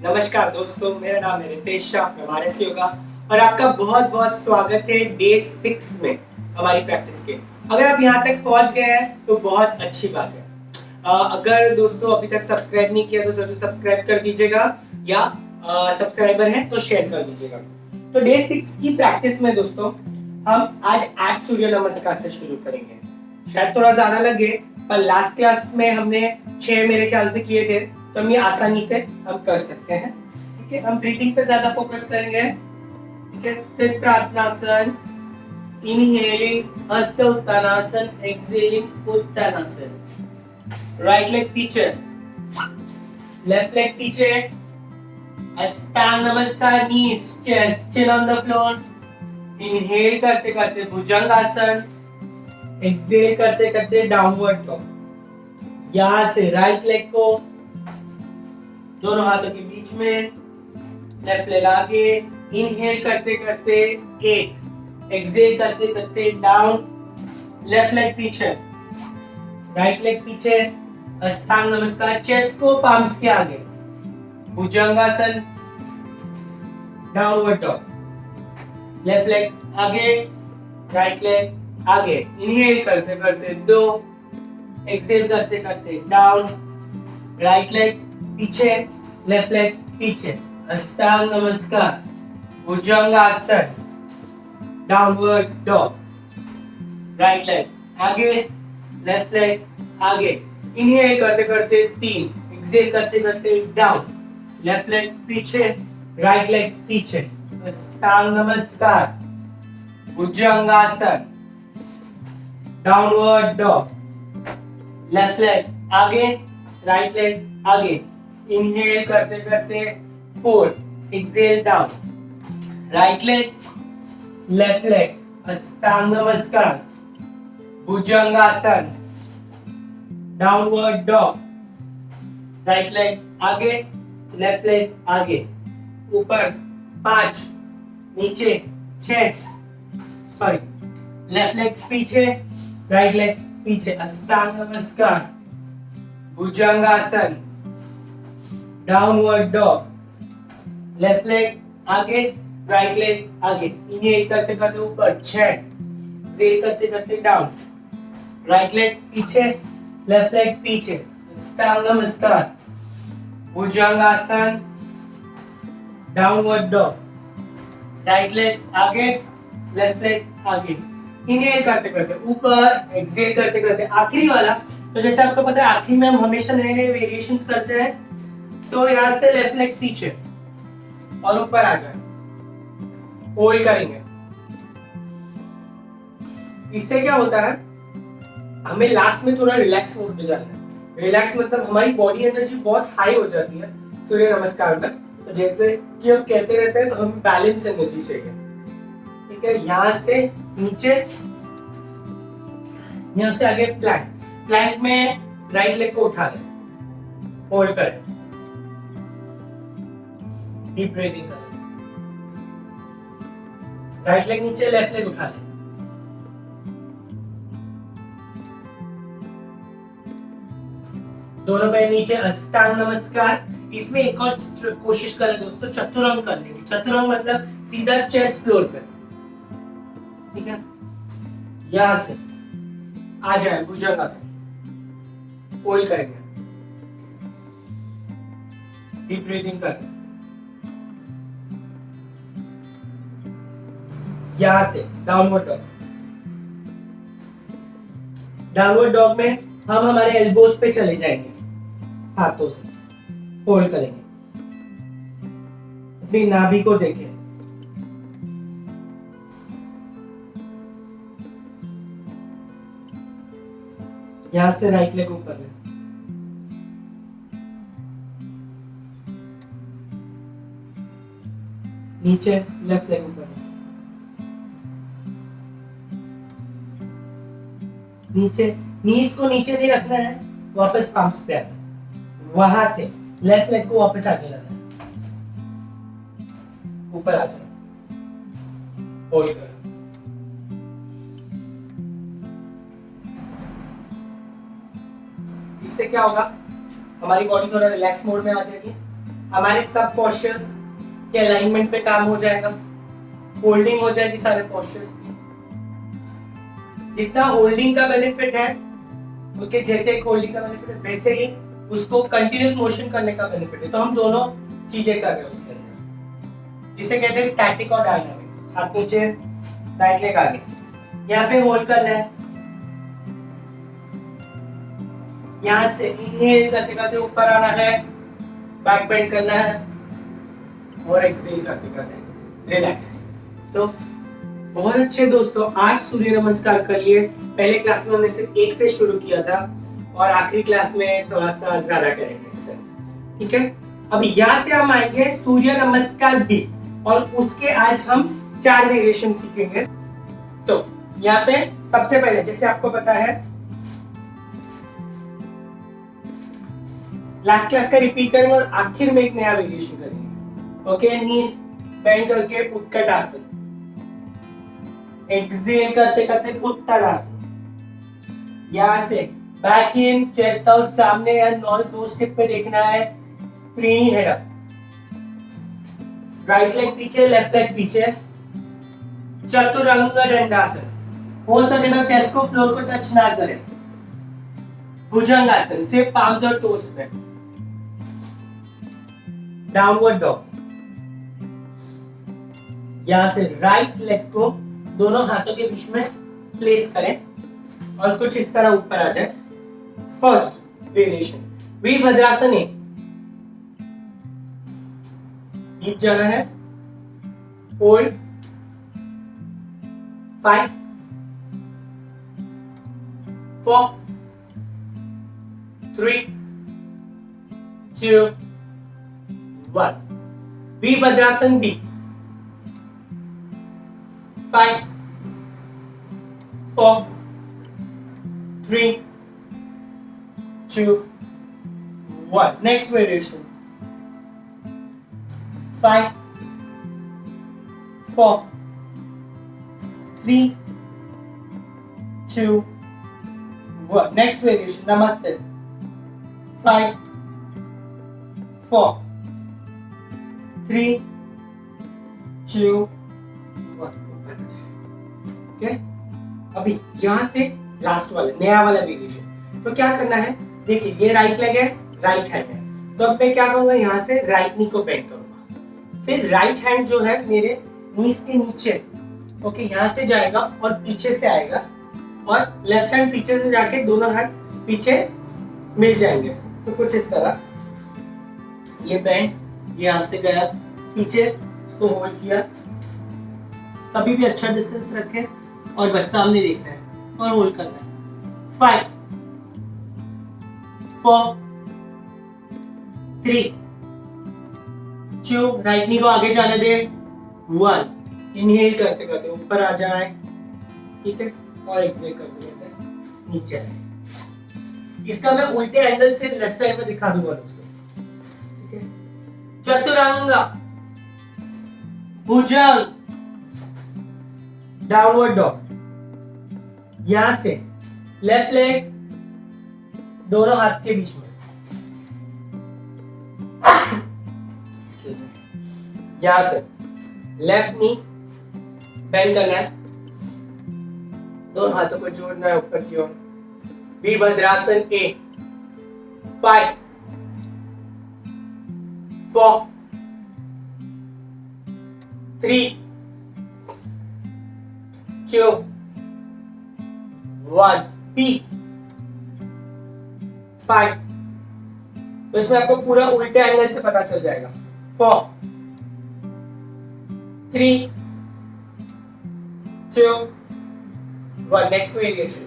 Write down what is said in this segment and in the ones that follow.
नमस्कार दोस्तों, मेरा नाम है रितेश शाह हमारे से योगा और आपका बहुत बहुत स्वागत है डे 6 में हमारी प्रैक्टिस के। अगर आप यहाँ तक पहुँच गए हैं तो बहुत अच्छी बात है। अगर दोस्तों अभी तक सब्सक्राइब नहीं किया तो जरूर सब्सक्राइब कर दीजिएगा या सब्सक्राइबर हैं तो शेयर कर दीजिएगा। तो डे 6 की प्रैक्टिस में दोस्तों हम आज 8 सूर्य नमस्कार से शुरू करेंगे। शायद थोड़ा ज्यादा लगे पर लास्ट क्लास में हमने 6 मेरे ख्याल से किए थे, तो हम ये आसानी से हम कर सकते हैं। ठीक है, हम ब्रीथिंग पे ज्यादा फोकस करेंगे। ठीक है, स्थिर प्रार्थनासन, इनहेलिंग हस्त उत्तानासन, एक्सहेलिंग उत्तानासन। राइट लेग पीछे, लेफ्ट लेग पीछे, अष्टांग नमस्कार, knees chest chin on the floor. Inhale करते करते भुजंगासन, एक्सहेल करते करते डाउनवर्ड डॉग। यहां से राइट लेग को दोनों हाथों के बीच में, लेफ्ट लेग आगे, इनहेल करते करते 8, एक्सहेल करते करते डाउन, लेफ्ट लेग पीछे, राइट लेग पीछे, अष्टांग नमस्कार, चेस्ट को पाम्स के आगे, भुजंगासन, डाउनवर्ड डॉग, लेफ्ट लेग आगे, राइट लेग आगे, इनहेल करते करते 2, एक्सहेल करते करते डाउन, राइट लेग पीछे, लेफ्ट लेग पीछे, अष्टांग नमस्कार, भुजंगासन, डाउनवर्ड डॉग, राइट लेग आगे, लेफ्ट लेग आगे, इनहेल करते करते 3, एक्सहेल करते करते डाउन, लेफ्ट लेग पीछे, राइट लेग पीछे, अष्टांग नमस्कार, भुजंगासन, डाउनवर्ड डॉग, लेफ्ट लेग आगे, राइट लेग आगे, इनहेल करते करते 4, exhale down, right leg, left leg, अष्टांग नमस्कार, भुजंगासन, डाउनवर्ड डॉग, राइट लेग आगे, लेफ्ट लेग आगे, ऊपर 5, नीचे 6, सॉरी, लेफ्ट लेग पीछे, राइट लेग पीछे, अष्टांग नमस्कार, भुजंगासन, डाउनवर्ड डॉग, लेफ्ट लेग आगे, राइट लेग आगे, इनहेल करते करते ऊपर 6, एक्सहेल करते करते डाउन, राइट लेग पीछे, लेफ्ट लेग पीछे, अष्टांग नमस्कार, भुजंगासन, डाउनवर्ड डॉग, राइट लेग आगे, लेफ्ट लेग आगे, इनहेल करते करते ऊपर, एक्सहेल करते करते आखिरी वाला। तो जैसे आपको पता है आखिरी में हम हमेशा नए नए वेरिएशंस करते हैं। तो यहां से लेफ्ट लेग पीछे और ऊपर आ जाए, होल्ड करेंगे। इससे क्या होता है, हमें लास्ट में थोड़ा रिलैक्स मोड में जाना है। रिलैक्स मतलब हमारी बॉडी एनर्जी बहुत हाई हो जाती है सूर्य नमस्कार में। तो जैसे कि हम कहते रहते हैं तो हमें बैलेंस एनर्जी चाहिए। ठीक है, यहां से नीचे, यहां से आगे प्लैंक। प्लैंक में राइट लेग को उठा लें, होल्ड करें, डीप ब्रीथिंग करें, राइट लेग नीचे, लेफ्ट लेग उठा लें, दोनों पैर नीचे, अष्टांग नमस्कार। इसमें एक और कोशिश करें दोस्तों चतुरंग करने की। चतुरंग मतलब सीधा चेस्ट फ्लोर पे। ठीक है, यहां से आ जाए भुजंगासन, होल्ड करेंगे, डीप ब्रीथिंग करें, यहां से डाउनवर्ड डॉग। डाउनवर्ड डॉग में हम हमारे एल्बोज पे चले जाएंगे, हाथों से होल्ड करेंगे, अपनी नाभि को देखें, यहां से राइट लेग ऊपर ले, नीचे, लेफ्ट लेग ऊपर ले, नीचे, नीज को नीचे नहीं रखना है, वापस पाम्स पे आना, वहां से लेफ्ट लेग को वापस आगे लाना है, ऊपर आ जाए, होल्ड करो। इससे क्या होगा, हमारी बॉडी थोड़ा रिलैक्स मोड में आ जाएगी। हमारे सब पोस्चर्स के अलाइनमेंट पे काम हो जाएगा, होल्डिंग हो जाएगी सारे पोस्चर्स की। जितना होल्डिंग का बेनिफिट है, ओके, जैसे एक होल्डिंग का बेनिफिट है वैसे ही उसको कंटिन्यूअस मोशन करने का बेनिफिट है। तो हम दोनों चीजें कर रहे हैं उसके अंदर, जिसे कहते हैं स्टैटिक और डायनामिक। हाथ नीचे, राइट लेग आगे, यहाँ पे होल्ड करना है, यहाँ से इनहेल करते करते ऊपर आना है, बैक बेंड करना है और एक्सहेल करते करते रिलैक्स। तो बहुत अच्छे दोस्तों, 8 सूर्य नमस्कार कर लिए। पहले क्लास में हमने सिर्फ 1 से शुरू किया था और आखिरी क्लास में थोड़ा सा ज्यादा करेंगे इससे, ठीक है। अब यहाँ से हम आएंगे सूर्य नमस्कार बी, और उसके आज हम 4 वेरिएशन सीखेंगे। तो यहाँ पे सबसे पहले, जैसे आपको पता है, लास्ट क्लास का रिपीट करेंगे और आखिर में एक नया वेरिएशन करेंगे। ओके, नीज बेंड करके उत्कट आसन, एक्सहेल करते करते उत्तरासन, यहां से बैक इन, चेस्ट आउट, सामने या नॉर्थ 2 स्टेप पे देखना है, प्रीनी हेड अप, राइट लेग पीछे, लेफ्ट लेग पीछे, चतुरंग दंडासन। हो सके तो चेस्ट को फ्लोर को टच ना करें। भुजंगासन, सिर्फ पाम्स और टोस पे। डाउनवर्ड डॉग, यहां से राइट लेग को दोनों हाथों के बीच में प्लेस करें और कुछ इस तरह ऊपर आ जाए। फर्स्ट वेरिएशन वीरभद्रासन, बीच जाना है, hold 5 4 3 2 1। Virabhadrasana B, 5 4 3 2 1। Next variation, 5 4 3 2 1। Next variation, namaste, 5 4 3 2 1। Okay, अभी यहां से लास्ट वाला नया वाला वेरिएशन। तो क्या करना है, देखिए ये राइट लेग है, राइट हैंड है, तो अब मैं क्या करूंगा, यहां से राइट नी को बेंड करूंगा, फिर राइट हैंड जो है मेरे नीज के नीचे, ओके, यहां से जाएगा और पीछे से आएगा, और लेफ्ट हैंड पीछे से जाके दोनों हाथ पीछे मिल जाएंगे। तो कुछ इस तरह, ये बेंड यहां से गया पीछे, तो होल्ड किया, कभी भी अच्छा डिस्टेंस रखें और बस सामने देखना है और होल्ड करना है। 5 4 3 2, राइट नी को आगे जाने दे, 1। इनहेल करते करते ऊपर आ जाए, ठीक है, और एक्सहेल करते करते नीचे आए। इसका मैं उल्टे एंगल से लेफ्ट साइड में दिखा दूंगा दोस्तों, ठीक है। चतुरंगा, भुजंग, डाउनवर्ड डॉग, यहां से लेफ्ट लेग दोनों हाथ के बीच में, यहां से लेफ्ट नी बेंड करना है, दोनों हाथों को जोड़ना है ऊपर की ओर। वीरभद्रासन ए, 5 4 3 2 1। पी 5। तो इसमें आपको पूरा उल्टे एंगल से पता चल जाएगा। 4 3 2 1। Next variation,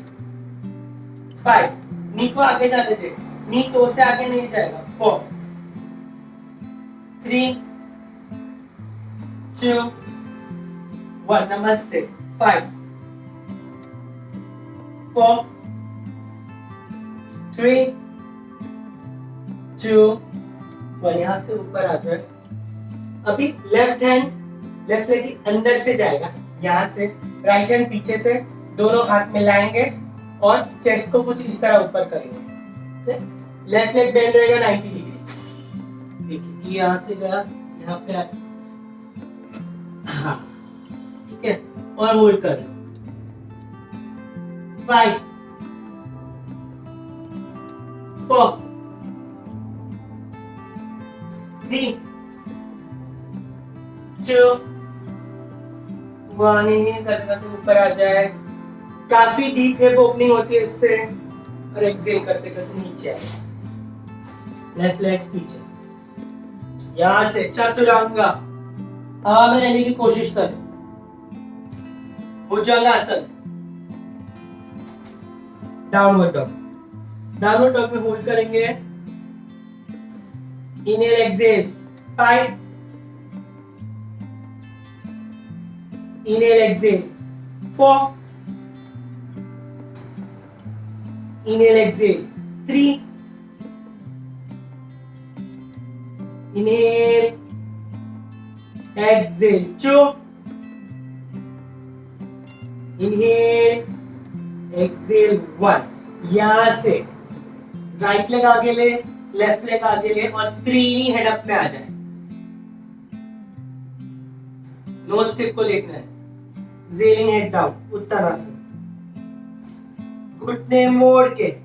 5। नी को आगे जाने दे, नी टो से आगे नहीं जाएगा। 4 3 2 1। नमस्ते, 5 4 3 2 1। यहां से ऊपर आ जाए। अभी लेफ्ट हैंड लेफ्ट लेग की अंदर से जाएगा, यहां से राइट हैंड पीछे से दोनों हाथ मिलाएंगे और चेस्ट को कुछ इस तरह ऊपर करेंगे। लेफ्ट लेग बेंड रहेगा 90 डिग्री। देखिए ये यहाँ से गया, यहाँ पे हाँ ठीक है, और होल्ड कर 5 4 3 2 1। इन्हें करते करते ऊपर आ जाए, काफी डीप हिप ओपनिंग होती है इससे, और एक्सेल करते करते नीचे आए, लेफ्ट लेग पीछे, यहां से चतुरंगा हवा में रहने की कोशिश करें, भुजंगासन, डाउनवर्ड डॉग। डाउनवर्ड डॉग में होल्ड करेंगे, inhale exhale 5, inhale exhale 4, inhale exhale 3, inhale exhale 2, inhale exhale 1। यहां से राइट लेग आगे ले, लेफ्ट लेग आगे ले, और त्रिनी हेड अप में आ जाए, नोज टिप को देखना है, ज़ेलिंग हेड डाउन, उत्तरासन, घुटने मोड़ के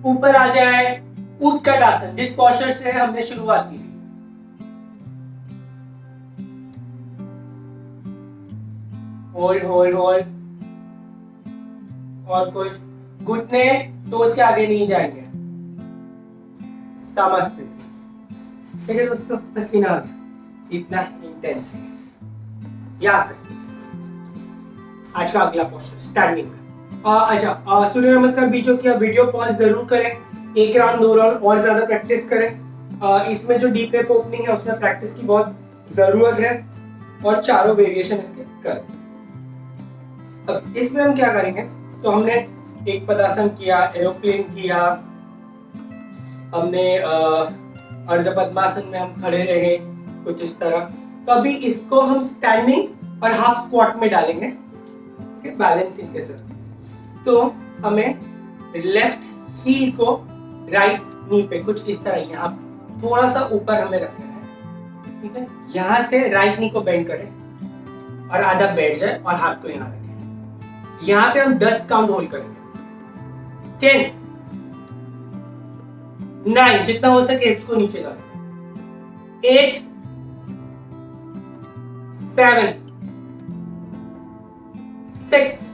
ऊपर आ जाए, उत्कट आसन, जिस पोस्चर से हमने शुरुआत की थी। होल्ड होल्ड होल्ड, और कुछ, घुटने टोस के आगे नहीं जाएंगे, समझते ठीक है दोस्तों, पसीना आ गया, इतना इंटेंस है। यहां से आज का अगला पोस्चर स्टैंडिंग का। अच्छा, सूर्य नमस्कार बीचों की वीडियो पॉज जरूर करें, 1 राउंड 2 राउंड और ज्यादा प्रैक्टिस करें। इसमें जो डीप हिप ओपनिंग है उसमें प्रैक्टिस की बहुत जरूरत है, और चारों वेरिएशन इसके करें। अब इसमें हम क्या करेंगे, तो हमने एक पदासन किया, एरोप्लेन किया, हमने अर्ध पद्मासन में हम खड़े रहे कुछ इस तरह। तो अभी इसको हम स्टैंडिंग और हाफ स्क्वाट में डालेंगे, बैलेंसिंग के साथ। तो हमें लेफ्ट हील को राइट नी पे कुछ इस तरह यहाँ थोड़ा सा ऊपर हमें रखना है, ठीक है। यहाँ से राइट नी को बेंड करें और आधा बैठ जाए, और हाथ को यहाँ रखें। यहाँ पे हम 10 काउंट होल्ड करेंगे, 10 9, जितना हो सके हिप्स को नीचे लाओ, 8 7 6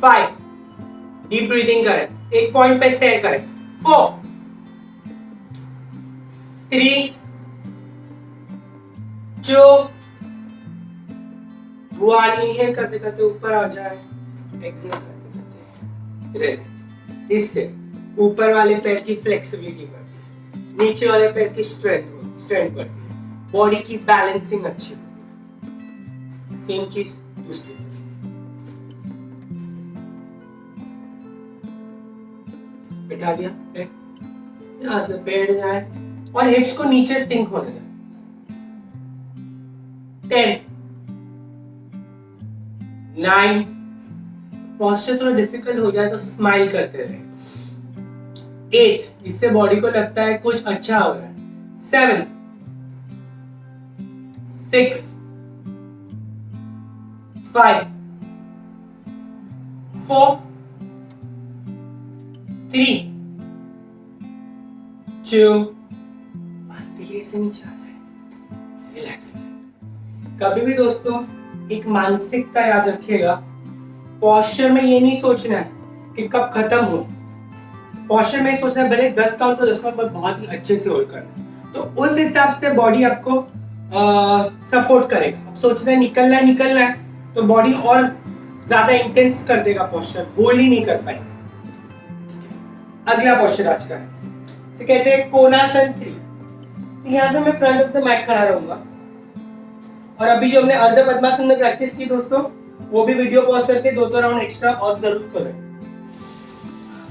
5, डीप ब्रीदिंग करें, एक पॉइंट पे स्टे करें, 4 3 2 1। इनहेल करते करते ऊपर आ जाए, एक्सहेल करते करते रिलैक्स। इससे ऊपर वाले पैर की फ्लेक्सिबिलिटी बढ़ती है, नीचे वाले पैर की स्ट्रेंथ बढ़ती है, बॉडी की बैलेंसिंग अच्छी होती है। सेम चीज दूसरी तरफ, बैठा दिया, यहां से बैठ जाए और हिप्स को नीचे सिंक होने दें। 10 9, पोस्चर थोड़ा डिफिकल्ट हो जाए तो स्माइल करते रहे। 8, इससे बॉडी को लगता है कुछ अच्छा हो रहा है। 7 6 5 4 3 2 धीरे से नीचे आ जाए, रिलैक्स हो जाए। कभी भी दोस्तों एक मानसिकता याद रखिएगा, पोस्चर में ये नहीं सोचना है कि कब खत्म हो, पोस्चर में सोचना है भले 10 काउंट तो 10 काउंट पर बहुत ही अच्छे से होल्ड करना है, तो उस हिसाब से बॉडी आपको सपोर्ट करेगा। अब सोचना है निकलना है तो बॉडी और ज्यादा इंटेंस कर देगा, पोस्चर होल्ड ही नहीं कर पाएगा। अगला पोस्चर आज का है, इसे कहते हैं कोणासन 3। यहाँ पे मैं फ्रंट ऑफ द मैट खड़ा रहूंगा, और अभी जो हमने अर्ध पद्मासन में प्रैक्टिस की दोस्तों, वो भी वीडियो पॉज करके 2 राउंड एक्स्ट्रा और जरूर करें।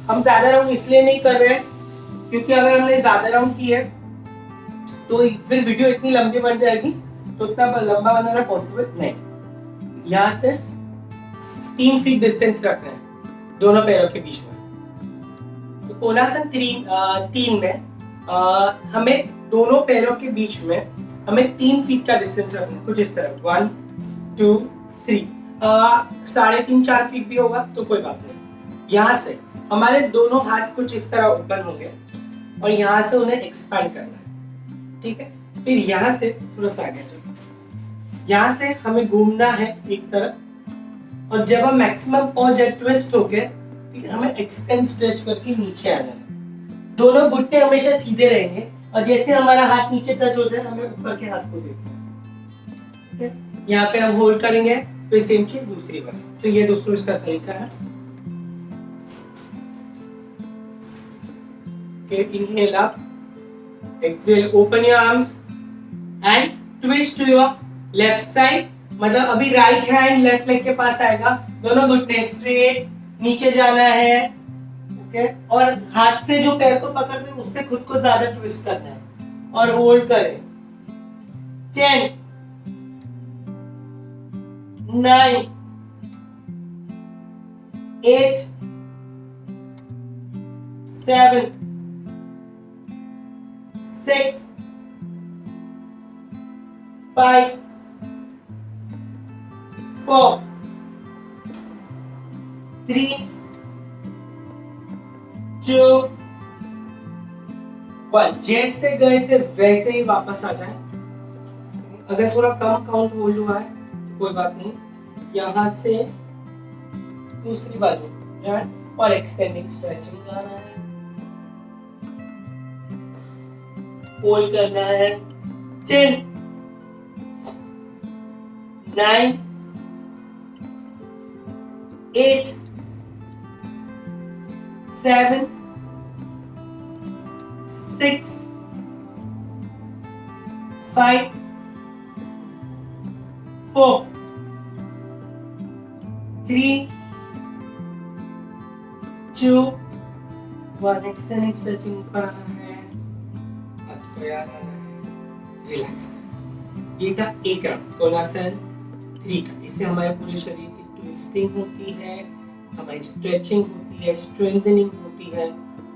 हम ज्यादा राउंड इसलिए नहीं कर रहे हैं क्योंकि अगर हमने ज्यादा राउंड की है तो फिर वीडियो इतनी लंबी बन जाएगी, तो उतना लंबा बनाना पॉसिबल नहीं। यहाँ से 3 फीट डिस्टेंस रखना है दोनों पैरों के बीच में। तो कोणासन 3 में हमें दोनों पैरों के बीच में हमें 3 फीट का डिस्टेंस रखना है, कुछ इस तरह 1 2 3, 3.5-4 फीट भी होगा तो कोई बात नहीं। यहाँ से हमारे दोनों हाथ कुछ इस तरह ओपन होंगे और यहाँ से उन्हें एक्सपैंड करना है, ठीक है। फिर यहाँ से थोड़ा सा आगे चलो, यहाँ से हमें घूमना है एक तरफ और जब हम मैक्सिमम पहुंच जाए ट्विस्ट होके, ठीक है, हमें एक्सटेंड स्ट्रेच करके नीचे आना है। दोनों घुटने हमेशा सीधे रहेंगे और जैसे हमारा हाथ नीचे टच हो जाए हमें ऊपर के हाथ को देखना है, ठीक है। यहाँ पे हम होल्ड करेंगे, फिर सेम चीज दूसरी बार। तो ये दोस्तों इसका तरीका है। Okay, inhale up, exhale, open your arms and twist to your left side। मतलब अभी राइट हैंड लेफ्ट लेग के पास आएगा, दोनों घुटने स्ट्रेट नीचे जाना है, ओके। और हाथ से जो पैर को पकड़ते हैं उससे खुद को ज्यादा ट्विस्ट करना है और होल्ड करें। 10 9 8 7 6 5 4 3 2 1। जैसे गए थे वैसे ही वापस आ जाए। अगर थोड़ा कम काउंट होल्ड हुआ है तो कोई बात नहीं, यहां से दूसरी बाजू और एक्सटेंडिंग स्ट्रेचिंग करना है, होल्ड करना है। 10 9 8 7 6 5 4 3 2 1। एक्सटेंडिंग स्ट्रेचिंग करना है, रिलैक्स। ये था एक राउंड कोणासन 3 का। इससे हमारे पूरे शरीर की ट्विस्टिंग होती है, हमारी स्ट्रेचिंग होती है, स्ट्रेंथनिंग होती है।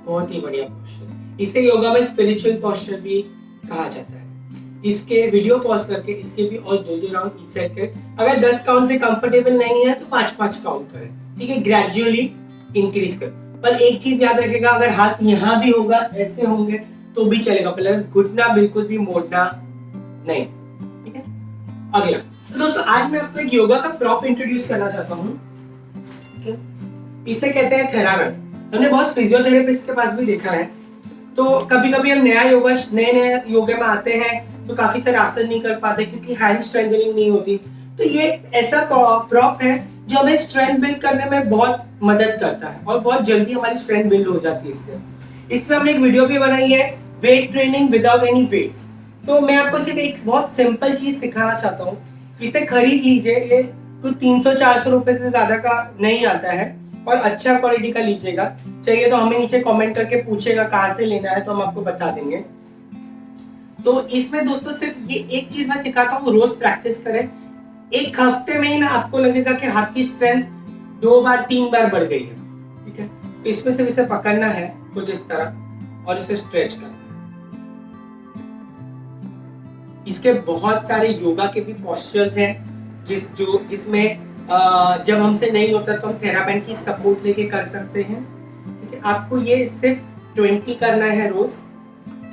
बहुत ही बढ़िया पोस्चर। इसे योगा में स्पिरिचुअल पोस्चर भी कहा जाता है। इसके वीडियो पॉज करके इसके भी और 2-2 राउंड ईच साइड करें। अगर 10 काउंट से कंफर्टेबल नहीं है तो 5-5 काउंट करें, ठीक है। ग्रेजुअली इंक्रीज करें। पर एक चीज याद रखेगा, अगर हाथ यहाँ भी होगा, ऐसे होंगे तो भी चलेगा, पर घुटना बिल्कुल भी मोड़ना नहीं, ठीक है। अगला तो दोस्तों आज मैं आपको एक योगा का प्रॉप इंट्रोड्यूस करना चाहता हूँ, ठीक है। इसे कहते हैं थेराबैंड। हमने बहुत फिजियोथेरेपिस्ट के पास भी देखा है। तो कभी कभी हम नए योगा में आते हैं तो काफी सारे आसन नहीं कर पाते क्योंकि हैंड स्ट्रेंथनिंग नहीं होती। तो ये ऐसा प्रॉप है जो हमें स्ट्रेंथ बिल्ड करने में बहुत मदद करता है और बहुत जल्दी हमारी स्ट्रेंथ बिल्ड हो जाती है इससे। इसमें हमने एक वीडियो भी बनाई है, weight training without any weights. तो मैं आपको सिर्फ एक बहुत सिंपल चीज सिखाना चाहता हूँ, इसे खरीद लीजिए। ये कुछ 300-400 रुपए से ज्यादा का नहीं आता है और अच्छा क्वालिटी का लीजिएगा। चाहिए तो हमें नीचे कमेंट करके पूछेगा कहाँ से लेना है, तो हम आपको बता देंगे। तो इसमें दोस्तों सिर्फ ये एक चीज मैं सिखाता हूँ, रोज प्रैक्टिस करें। एक हफ्ते में ही ना आपको लगेगा कि हाथ की स्ट्रेंथ 2-3 बार बढ़ गई है, ठीक है। तो इसमें सिर्फ इसे पकड़ना है कुछ इस तरह और इसे स्ट्रेच करना है। इसके बहुत सारे योगा के भी पोस्चर्स हैं जिसमें जब हमसे नहीं होता तो हम थेराबैंड की सपोर्ट लेके कर सकते हैं, ठीक है। आपको ये सिर्फ 20 करना है रोज,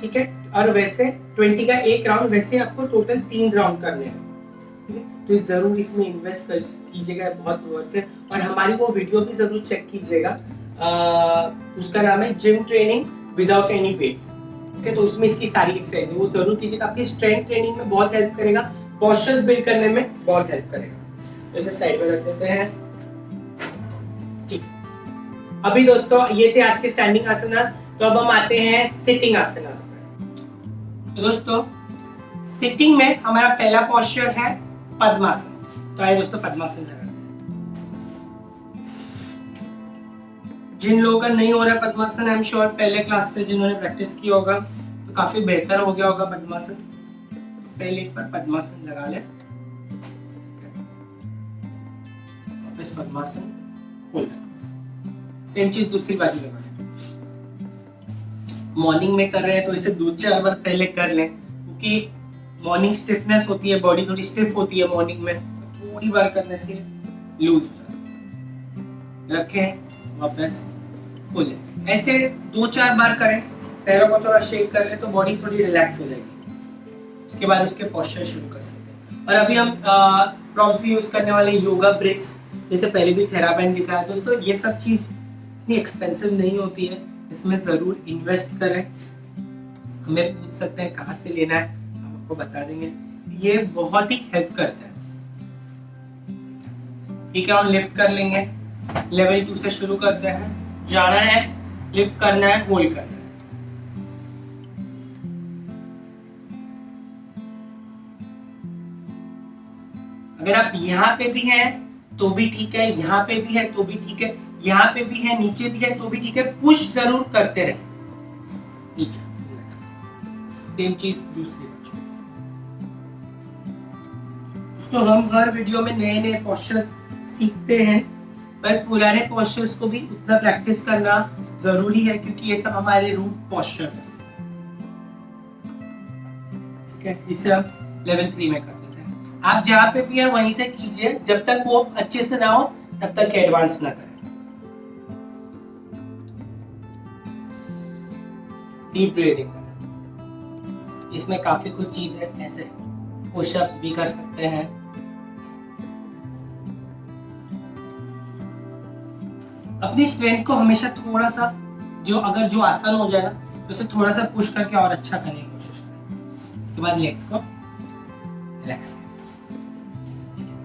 ठीक है। और वैसे 20 का एक राउंड, वैसे आपको टोटल 3 राउंड करने हैं, ठीक है। तो जरूर इसमें इन्वेस्ट कीजिएगा, बहुत वर्थ है। और हमारी वो वीडियो भी जरूर चेक कीजिएगा, उसका नाम है gym training without any weights, okay. तो उसमें इसकी सारी एक्सरसाइज है, वो जरूर कीजिएगा। आपकी स्ट्रेंथ ट्रेनिंग में बहुत हेल्प करेगा, पोस्चर्स बिल्ड करने में बहुत हेल्प करेगा। तो इसे साइड में रख देते हैं, ठीक। अभी दोस्तों ये थे आज के स्टैंडिंग आसनास। तो अब हम आते हैं सिटिंग आसनास में। तो दोस्तों सिटिंग में हमारा पहला पोस्चर है पद्मासन। तो आइए दोस्तों पद्मासन लगाते हैं। जिन लोगों का नहीं हो रहा है पद्मासन, आई एम श्योर पहले क्लास से जिन्होंने प्रैक्टिस किया होगा तो काफी बेहतर हो गया होगा पद्मासन। पहले एक बार पद्मासन लगा ले, वापस पद्मासन खोल। सेम चीज दूसरी बाजू लगा। मॉर्निंग में कर रहे हैं तो इसे 2-4 बार पहले कर लें, क्योंकि मॉर्निंग स्टिफनेस होती है, बॉडी थोड़ी स्टिफ होती है मॉर्निंग में, थोड़ी बार करने से लूज हो जाता है। रखें, वापस खोलें, ऐसे 2-4 बार करें, पैरों को थोड़ा शेक कर ले तो बॉडी थोड़ी रिलैक्स हो जाएगी। उसके बाद उसके पोस्चर शुरू कर सकते हैं। और अभी हम प्रॉप्स भी यूज करने वाले योगा ब्रिक्स, जैसे पहले भी थेराबैंड दिखाया दोस्तों। ये सब चीज इतनी एक्सपेंसिव नहीं होती है, इसमें जरूर इन्वेस्ट करें। हमें पूछ सकते हैं कहाँ से लेना है, हम आपको बता देंगे। ये बहुत ही हेल्प करता है। ठीक है, हम लिफ्ट कर लेंगे। लेवल 2 से शुरू करते हैं। जाना है, लिफ्ट करना है, होल्ड करना है। अगर आप यहाँ पे भी हैं तो भी ठीक है, यहाँ पे भी है तो भी ठीक है, यहाँ पे भी है, नीचे भी है तो भी ठीक है। पुश जरूर करते रहे नीचे। सेम चीज दूसरी बच्चों। दोस्तों हम हर वीडियो में नए नए पोस्चर्स सीखते हैं, पर पुराने पोस्चर्स को भी उतना प्रैक्टिस करना जरूरी है, क्योंकि ये सब हमारे रूट पोस्चर्स हैं। ठीक है, इसे हम लेवल 3 में कर देते हैं। आप जहां पे भी हैं वहीं से कीजिए, जब तक वो अच्छे से ना हो तब तक एडवांस ना करें। डीप ब्रीदिंग करें। इसमें काफी कुछ चीजें ऐसे पुशअप्स भी कर सकते हैं। अपनी स्ट्रेंथ को हमेशा थोड़ा सा, अगर जो आसान हो जाए ना तो उसे थोड़ा सा पुश करके और अच्छा करने की कोशिश करें। उसके बाद लेग्स को रिलैक्स करें।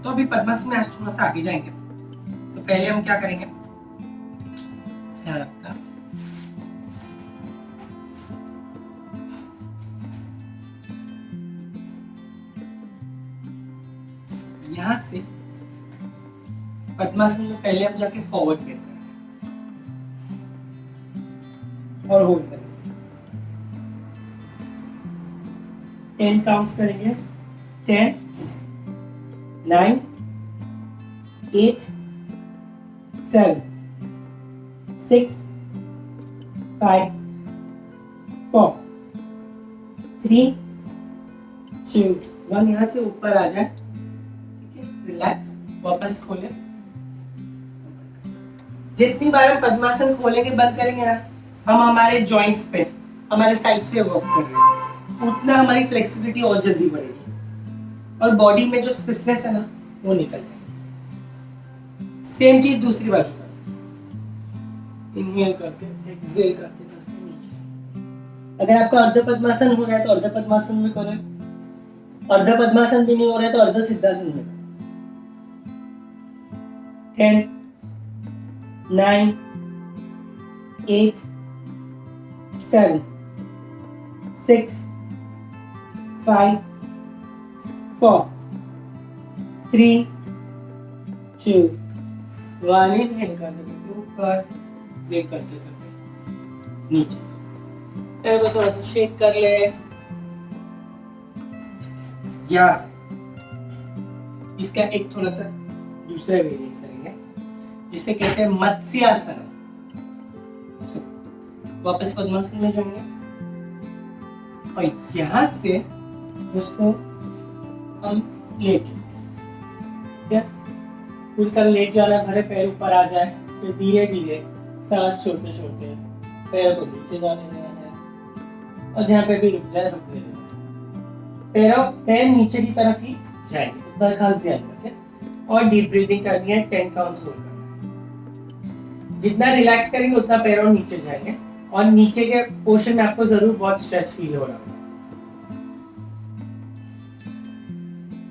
तो अभी पद्मासन में आज थोड़ा सा आगे जाएंगे। तो पहले हम क्या करेंगे, रखता यहां से पद्मासन में पहले हम जाके फॉरवर्ड बेंड करेंगे और होल्ड करेंगे। 10 काउंट्स करेंगे। 10, 9, 8, 7, 6, 5, 4, 3, 2, 1। यहां से ऊपर आ जाए। रिलैक्स, वापस खोले। जितनी बार हम पद्मासन खोलेंगे बंद करेंगे ना, हम हमारे जॉइंट्स पे, हमारे साइड्स पे वर्क कर रहे हैं, उतना हमारी फ्लेक्सिबिलिटी और जल्दी बढ़ेगी और बॉडी में जो स्टिफनेस है ना वो निकल जाएगी। सेम चीज दूसरी बाजू पर, इनहेल करके एक्सहेल करते करते नीचे। अगर आपका अर्ध पद्मासन हो रहा है तो अर्ध पद्मासन में करें, अर्ध पद्मासन भी नहीं हो रहा है तो अर्ध सिद्धासन में। 10, 9, 8, 7, 6, 5, 4, 3, 2, 1। इनहेल करते करते ऊपर, एक्सहेल करते करते नीचे। पैर को थोड़ा सा शेक कर ले। यहां से इसका एक थोड़ा सा दूसरा वेरिएंट करेंगे, जिसे कहते हैं मत्स्यासन। वापस पद्मासन में जाएंगे और यहां से दोस्तों हम लेट जाएंगे। पूरी तरह लेट जाना, भरे पैर ऊपर आ जाए, फिर धीरे धीरे सांस छोड़ते छोड़ते पैरों को नीचे जाने देना है और जहाँ पे भी रुक जाए रुकने देना। पैर नीचे की तरफ ही जाएंगे, उतना खास ध्यान रखें। और डीप ब्रीदिंग करनी है, 10 काउंट्स होल्ड करना है। जितना रिलैक्स करेंगे उतना पैरों नीचे जाएंगे और नीचे के पोर्शन में आपको जरूर बहुत स्ट्रेच फील हो रहा होगा।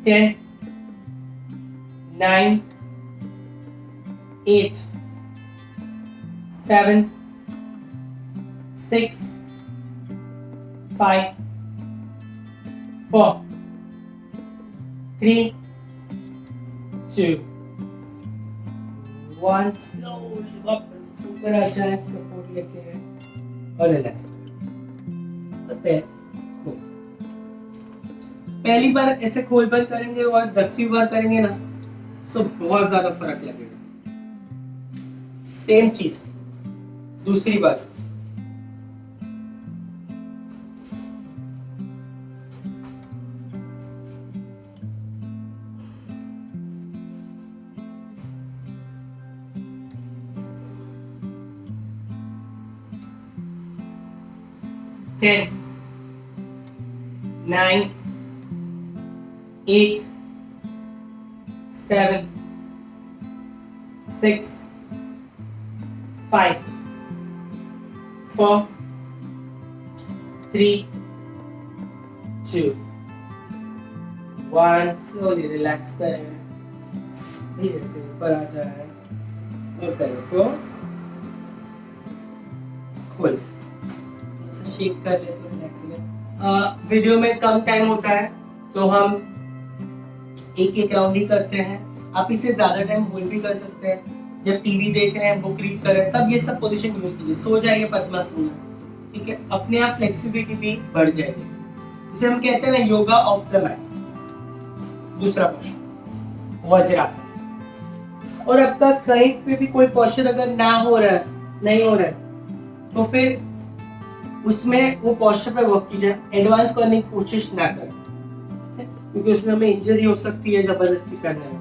10, 9, 8, 7, 6, 5, 4, 3, 2, 1। स्लोली वापस ऊपर आ जाए, सपोर्ट लेके और रिलैक्स। पहली बार ऐसे खोल बंद करेंगे और 10वीं बार करेंगे ना तो बहुत ज्यादा फर्क लगेगा। सेम चीज दूसरी बार 10, 9, 8, 7, 6, 5, 4, 3, 2, 1. स्लोली रिलैक्स करें, धीरे से ऊपर आ जाए और पैरों को खोल, शेक कर ले तो रिलैक्स ले। वीडियो में कम टाइम होता है तो हम एक एक राउंड ही करते हैं। आप इसे ज्यादा टाइम होल्ड भी कर सकते हैं। जब टीवी देख रहे हैं, बुक रीड कर रहे हैं, तब ये सब पोजीशन यूज कीजिए। सो जाइए पद्मासन में, ठीक है, अपने आप फ्लेक्सिबिलिटी भी बढ़ जाएगी। इसे हम कहते हैं ना योगा ऑफ द मैट। दूसरा पोस्चर वज्रासन। और अब तक कहीं पे भी कोई पोस्चर अगर ना हो रहा है, नहीं हो रहा है, तो फिर उसमें वो पोस्चर पे वर्क कीजिए। एडवांस करने की कोशिश ना करें, क्योंकि उसमें हमें इंजरी हो सकती है जबरदस्ती करने में।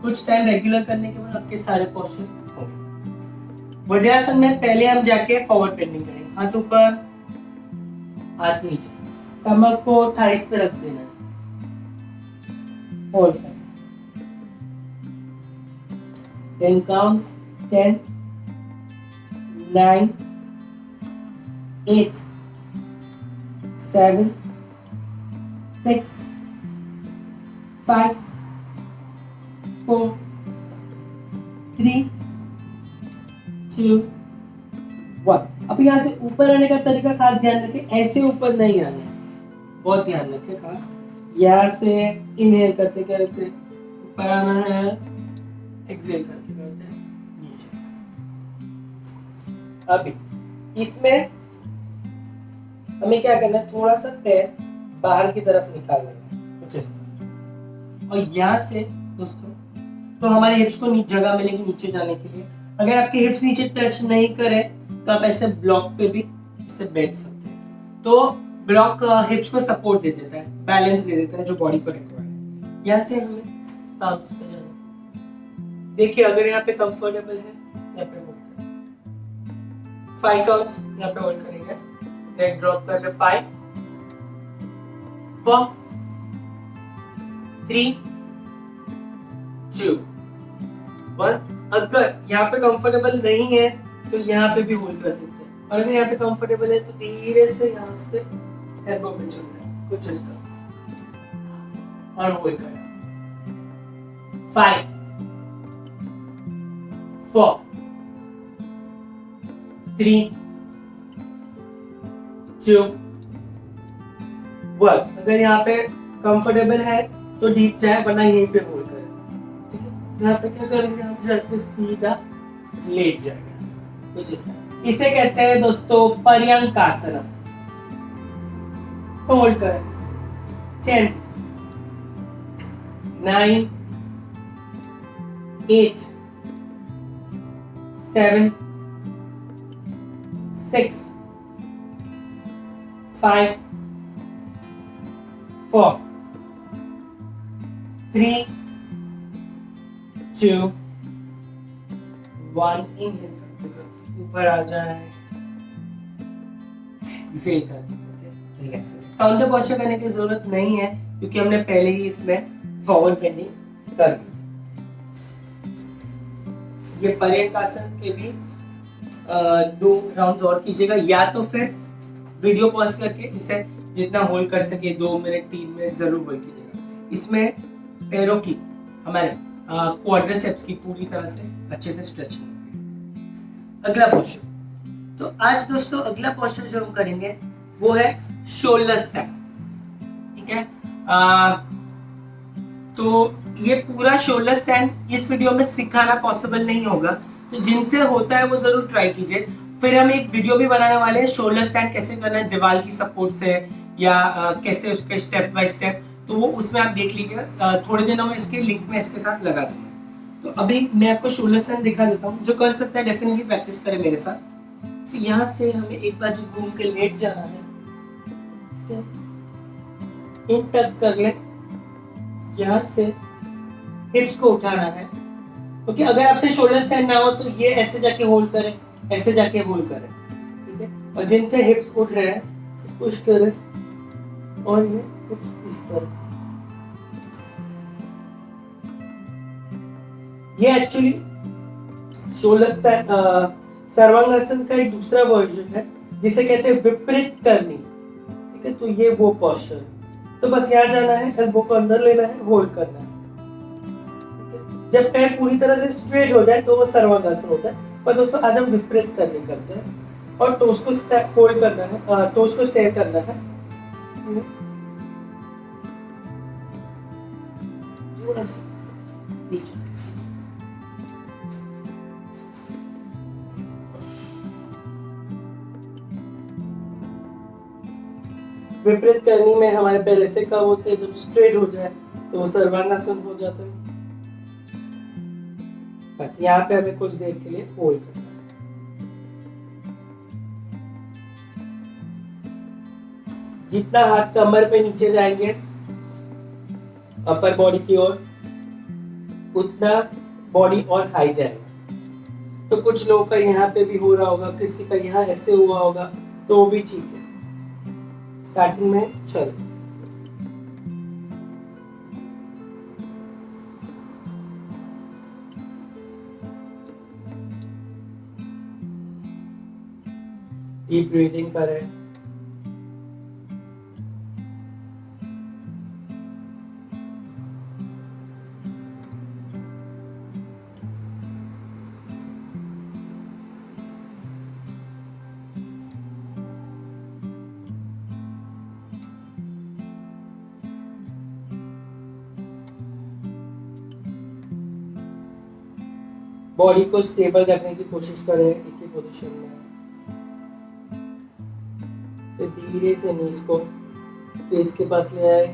कुछ टाइम रेगुलर करने के बाद आपके सारे पोस्चर होंगे। वज्रासन में पहले हम जाके फॉरवर्ड बेंडिंग करेंगे। हाथ ऊपर, हाथ नीचे, कमर को थाइस पे रख देना, होल्ड करना। 10 काउंट्स, 10, 9, 8, 7, 6, 5, 4, 3, 2, 1। अब यहाँ से ऊपर आने का तरीका खास ध्यान रखें, ऐसे ऊपर नहीं आना है, बहुत ध्यान रखें खास। यहाँ से इनहेल करते करते ऊपर आना है, एक्सहेल करते करते नीचे। अभी इसमें हमें क्या करना है, थोड़ा सा पैर बाहर की तरफ निकाल देना है कुछ इस तरह। और यहाँ से दोस्तों तो हमारे हिप्स को जगह मिलेगी नीचे जाने के लिए। अगर आपके हिप्स नीचे टच नहीं करे तो आप ऐसे ब्लॉक पे भी इसे बैठ सकते हैं। तो ब्लॉक हिप्स को सपोर्ट दे देता है, बैलेंस दे देता है, जो बॉडी को रिक्वायर्ड है। यहाँ से हमें पाम्स पे जाना। देखिए अगर यहाँ पे कंफर्टेबल है, यहाँ पे होल्ड करें। 5 काउंट्स यहाँ पे होल्ड करेंगे, नेक ड्रॉप करके 5, 4, 3, 2, 1। अगर यहाँ पे कंफर्टेबल नहीं है तो यहाँ पे भी होल्ड कर सकते हैं। और अगर यहाँ पे कंफर्टेबल है तो धीरे से यहाँ से एल्बो पे चलना है कुछ इस तरह और होल्ड करें। 5, 4, 3, 2, 1। अगर यहाँ पे कंफर्टेबल है तो डीप जाए, वरना यहीं पे होल्ड करें। ठीक है, यहाँ पे क्या करेंगे, हम जाके सीधा लेट जाएगा कुछ इस तरह। इसे कहते हैं दोस्तों पर्यंकासन। होल्ड करें। 10, 9, 8, 7, 6, 5, 4, 3, 2, 1। इनहेल करते करते ऊपर आ जाए, एक्सहेल करते करते रिलैक्स। काउंटर पोस्चर करने की जरूरत नहीं है क्योंकि हमने पहले ही इसमें फॉरवर्ड बेंडिंग कर दी। ये पर्यंकासन के भी 2 राउंड्स और कीजिएगा, या तो फिर वीडियो पॉज करके इसे जितना होल्ड कर सके 2 मिनट 3 मिनट जरूर होल्ड कीजिएगा। इसमें पैरों की, हमारे क्वाड्रिसेप्स की पूरी तरह से अच्छे से स्ट्रेचिंग होती है। अगला पोस्चर, तो आज दोस्तों अगला पोस्चर जो हम करेंगे वो है शोल्डर स्टैंड। ठीक है, तो ये पूरा शोल्डर स्टैंड इस वीडियो में सिखाना पॉसिबल नहीं होगा, तो जिनसे होता है वो जरूर ट्राई कीजिए। फिर हम एक वीडियो भी बनाने वाले हैं शोल्डर स्टैंड कैसे करना है दीवार की सपोर्ट से, या कैसे उसके स्टेप बाय स्टेप, तो वो उसमें आप देख लीजिए। थोड़े दिनों में इसके लिंक में इसके साथ लगा दूंगा। तो अभी मैं आपको शोल्डर स्टैंड दिखा देता हूँ, जो कर सकता है डेफिनेटली प्रैक्टिस करें मेरे साथ। तो यहाँ से हमें एक बाजू घूम के लेट जाना है, इन तक कर ले, यहाँ से हिप्स को उठाना है। क्योंकि अगर आपसे शोल्डर स्टैंड ना हो तो ये ऐसे जाके होल्ड करें, ऐसे जाके होल्ड करें, ठीक है। और जिनसे हिप्स उठ रहे हैं पुश करें और ये कुछ इस तरह। ये एक्चुअली शोल्डर सर्वांगासन का एक दूसरा वर्जन है जिसे कहते हैं विपरीत करनी। ठीक है, तो ये वो पोस्चर है। तो बस यहाँ जाना है, एल्बो को अंदर लेना है, होल्ड करना है। जब पैर पूरी तरह से स्ट्रेट हो जाए तो वो सर्वांगासन होता है। पर दोस्तों आज हम विपरीत करनी करते हैं और टोस को होल्ड करना है, टोस को स्टे करना है। थोड़ा सा नीचे। विपरीत करनी में हमारे पैर ऐसे कब होते हैं, जब स्ट्रेट हो जाए तो वो सर्वांगासन हो जाता है। बस यहाँ पे हमें कुछ देर के लिए होल्ड करना है। जितना हाथ कमर पे नीचे जाएंगे अपर बॉडी की ओर, उतना बॉडी और हाई जाएगा। तो कुछ लोगों का यहाँ पे भी हो रहा होगा, किसी का यहाँ ऐसे हुआ होगा, तो वो भी ठीक है। स्टार्टिंग में चल डीप ब्रीदिंग करें। बॉडी को स्टेबल रखने की कोशिश करें एक ही पोजीशन में। फिर धीरे से नीज को फेस के पास ले आए,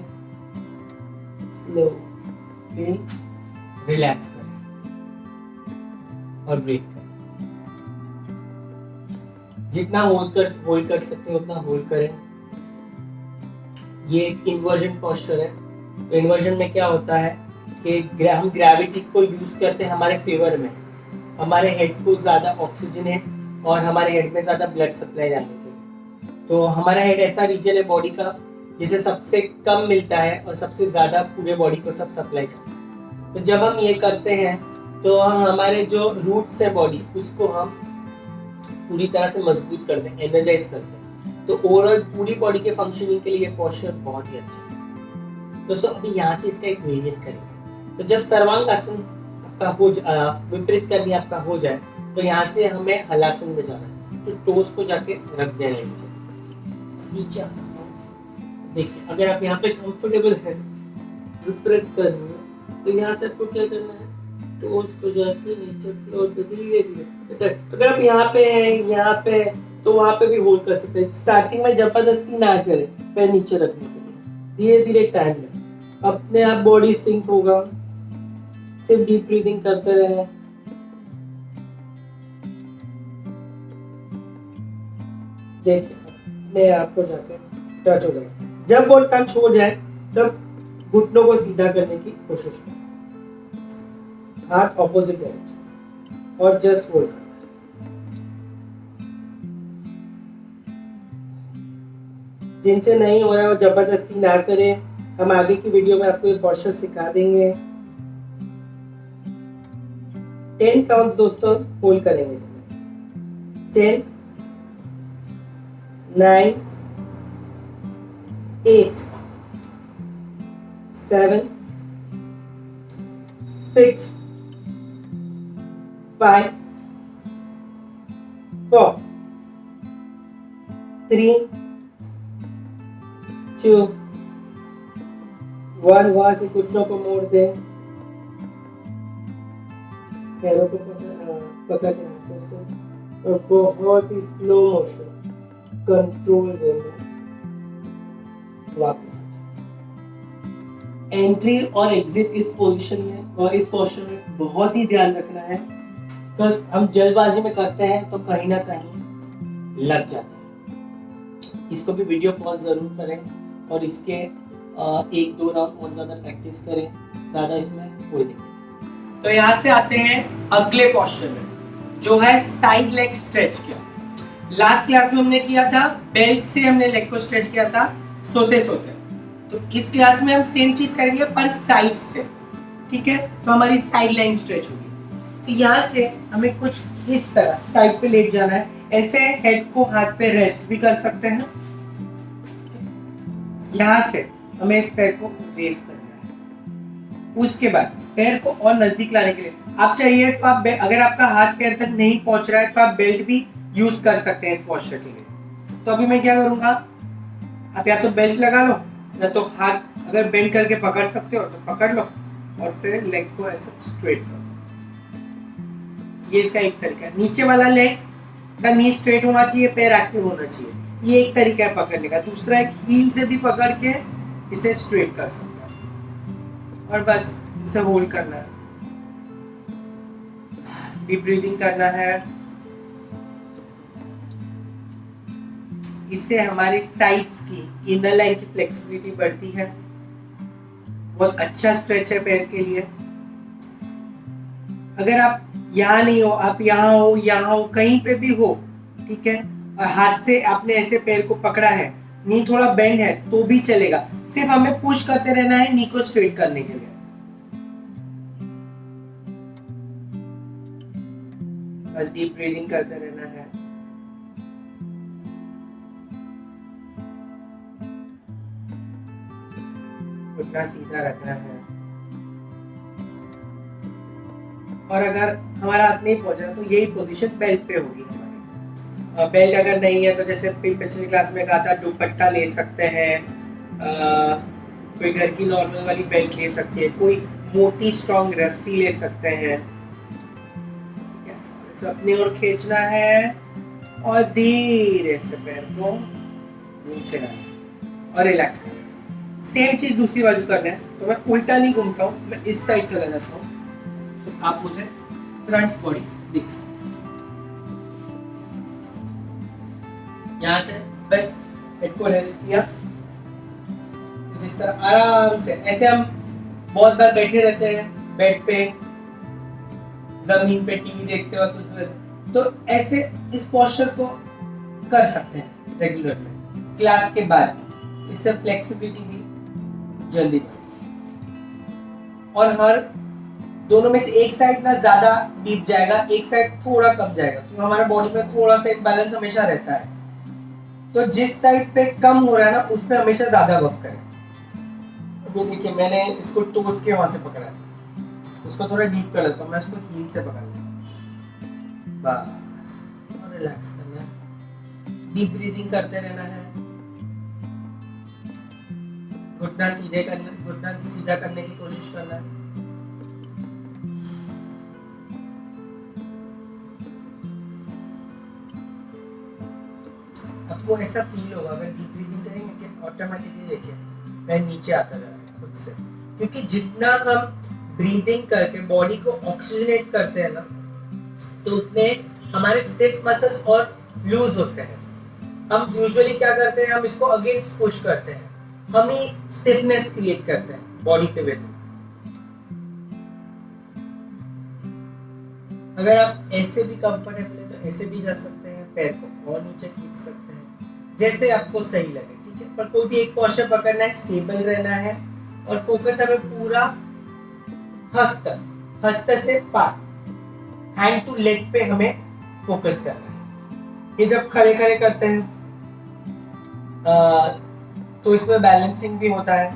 स्लोली रिलैक्स करें और ब्रीथ करें। जितना होल्ड कर सकते हैं उतना होल्ड करें। ये एक इन्वर्जन पोस्चर है। तो इन्वर्जन में क्या होता है कि हम ग्रेविटी को यूज करते हैं हमारे फेवर में। हमारे हेड को ज़्यादा ऑक्सीजन है और हमारे हेड में ज़्यादा ब्लड सप्लाई जाने के लिए। तो हमारा हेड ऐसा रीजन है बॉडी का जिसे सबसे कम मिलता है और सबसे ज़्यादा पूरे बॉडी को सब सप्लाई करता है। तो जब हम ये करते हैं तो हमारे जो रूट्स है बॉडी, उसको हम पूरी तरह से मजबूत करते हैं, एनर्जाइज करते हैं। तो ओवरऑल पूरी बॉडी के फंक्शनिंग के लिए ये पोस्चर बहुत ही अच्छा है। दोस्तों अभी यहाँ से इसका एक वेरिएंट करेंगे। तो जब सर्वांगासन आपका विपरीत करनी आपका हो जाए तो यहाँ से हमें हलासन में जाना है। तो टोस को जाके रख देना है नीचे। देखिए अगर आप यहाँ पे कंफर्टेबल है विपरीत करनी है तो यहाँ से आपको क्या करना है, टोस को जाके नीचे फ्लोर पे धीरे धीरे। अगर आप यहाँ पे हैं यहाँ पे तो वहाँ पे भी होल्ड कर सकते हैं। स्टार्टिंग में जबरदस्ती ना करें पैर नीचे रखने के लिए, धीरे धीरे टाइम लें, अपने आप बॉडी सिंक होगा। सिर्फ डीप ब्रीदिंग करते रहे। देखिए मैं आपको जाके टच हो जाए। जब वो टच हो जाए तब घुटनों को सीधा करने की कोशिश करें, हाथ ऑपोजिट डायरेक्शन और जस्ट होल्ड करें। जिनसे नहीं हो रहा है वो जबरदस्ती ना करें। हम आगे की वीडियो में आपको ये पोस्चर सिखा देंगे। 10 काउंट्स दोस्तों होल्ड करेंगे इसमें। 10, 9, 8, 7, 6, 5, 4, 3, 2, 1। वहां से घुटनों को मोड़ दें, पैरों को पकड़ के हाथों से और बहुत ही स्लो मोशन कंट्रोल वे में वापस। एंट्री और एग्जिट इस पोजीशन में और इस पोस्चर में बहुत ही ध्यान रखना है, बिकॉज हम जल्दबाजी में करते हैं तो कहीं ना कहीं लग जाते हैं। इसको भी वीडियो पॉज जरूर करें और इसके 1-2 राउंड और ज्यादा प्रैक्टिस करें, ज्यादा इसमें कोई नहीं। तो यहाँ से आते हैं अगले पोस्चर में जो है साइड लेग स्ट्रेच किया। लास्ट क्लास में हमने किया था बेल्ट से, हमने लेग को स्ट्रेच किया था सोते सोते। तो इस क्लास में हम सेम चीज करेंगे पर साइड से, ठीक है। तो हमारी साइड लाइन स्ट्रेच होगी। तो यहाँ से हमें कुछ इस तरह साइड पे लेट जाना है। ऐसे हेड को हाथ पे रेस्ट भी कर सकते हैं। यहाँ से हमें इस पैर को रेस करना है। उसके बाद पैर को और नजदीक लाने के लिए आप चाहिए तो आप, अगर आपका हाथ पैर तक नहीं पहुंच रहा है तो आप बेल्ट भी यूज कर सकते हैं इस पोस्चर के लिए। तो अभी मैं क्या करूंगा, आप या तो बेल्ट लगा लो या तो हाथ अगर बेंड करके पकड़ सकते हो तो पकड़ लो और फिर लेग को ऐसे स्ट्रेट करो। ये इसका एक तरीका है। नीचे वाला लेग का नी स्ट्रेट होना चाहिए, पैर एक्टिव होना चाहिए। ये एक तरीका है पकड़ने का। दूसरा एक हील से भी पकड़ के इसे स्ट्रेट कर सकते हैं और बस इसे होल्ड करना है। डीप ब्रीदिंग करना है। इससे हमारी साइड्स की इनर लाइन की फ्लेक्सिबिलिटी बढ़ती है। बहुत अच्छा स्ट्रेच है पैर के लिए। अगर आप यहाँ नहीं हो, आप यहाँ हो, कहीं पे भी हो, ठीक है, और हाथ से आपने ऐसे पैर को पकड़ा है, नी थोड़ा बेंड है तो भी चलेगा। सिर्फ हमें पुश करते रहना है नी को स्ट्रेट करने के लिए। बस डीप ब्रीदिंग करते रहना है। घुटना सीधा रखना है। और अगर हमारा हाथ नहीं पहुंचा तो यही पोजीशन बेल्ट पे होगी हमारी। बेल्ट अगर नहीं है तो जैसे पिछली क्लास में कहा था दुपट्टा ले सकते हैं, कोई घर की नॉर्मल वाली बेल्ट ले सकते हैं, कोई मोटी स्ट्रॉन्ग रस्सी ले सकते हैं। इसे अपनी ओर खींचना है और धीरे से पैर को नीचे लाना और रिलैक्स करना। सेम चीज दूसरी बाजू करना है। तो मैं उल्टा नहीं घूमता हूँ, मैं इस साइड चला जाता हूँ तो आप मुझे फ्रंट बॉडी दिख सकते। यहाँ से बस हेड को रेस्ट किया, जिस तरह आराम से। ऐसे हम बहुत बार बैठे रहते हैं बेड पे, जमीन पे टीवी देखते वक्त कुछ, तो ऐसे इस पोस्चर को कर सकते हैं रेगुलर में क्लास के बाद। इससे फ्लेक्सिबिलिटी भी जल्दी और हर दोनों में से एक साइड ना ज्यादा डीप जाएगा, एक साइड थोड़ा कम जाएगा, तो हमारा बॉडी में थोड़ा सा एक बैलेंस हमेशा रहता है। तो जिस साइड पे कम हो रहा है ना उस पे हमेशा ज्यादा वर्क करें। अभी देखिए मैंने इसको टोस के वहां से पकड़ा है, उसको थोड़ा डीप कर देता हूँ, मैं इसको हील से पकड़ लेता हूँ। बस और रिलैक्स करना है, डीप ब्रीदिंग करते रहना है। घुटना सीधा करने की कोशिश करना है। आपको ऐसा फील होगा अगर डीप ब्रीदिंग करेंगे कि ऑटोमेटिकली देखिए मैं नीचे आता जा रहा है खुद से, क्योंकि जितना हम ब्रीदिंग करके बॉडी को ऑक्सीजनेट करते हैं ना तो उतने हमारे स्टिफ मसल्स और लूज होते हैं। हम यूजुअली क्या करते हैं, हम इसको अगेंस्ट पुश करते हैं, हम ही स्टिफनेस क्रिएट करते हैं बॉडी के विद। अगर आप ऐसे भी कंफर्टेबल है तो ऐसे भी जा सकते हैं, पैर को और नीचे खींच सकते हैं, जैसे आपको सही लगे, ठीक है। पर कोई भी एक पोस्चर पकड़ना है, स्टेबल रहना है और फोकस हमें पूरा हस्त से पार, हैंड टू लेग पे हमें फोकस करना है। ये जब खड़े खड़े करते हैं तो इसमें बैलेंसिंग भी होता है,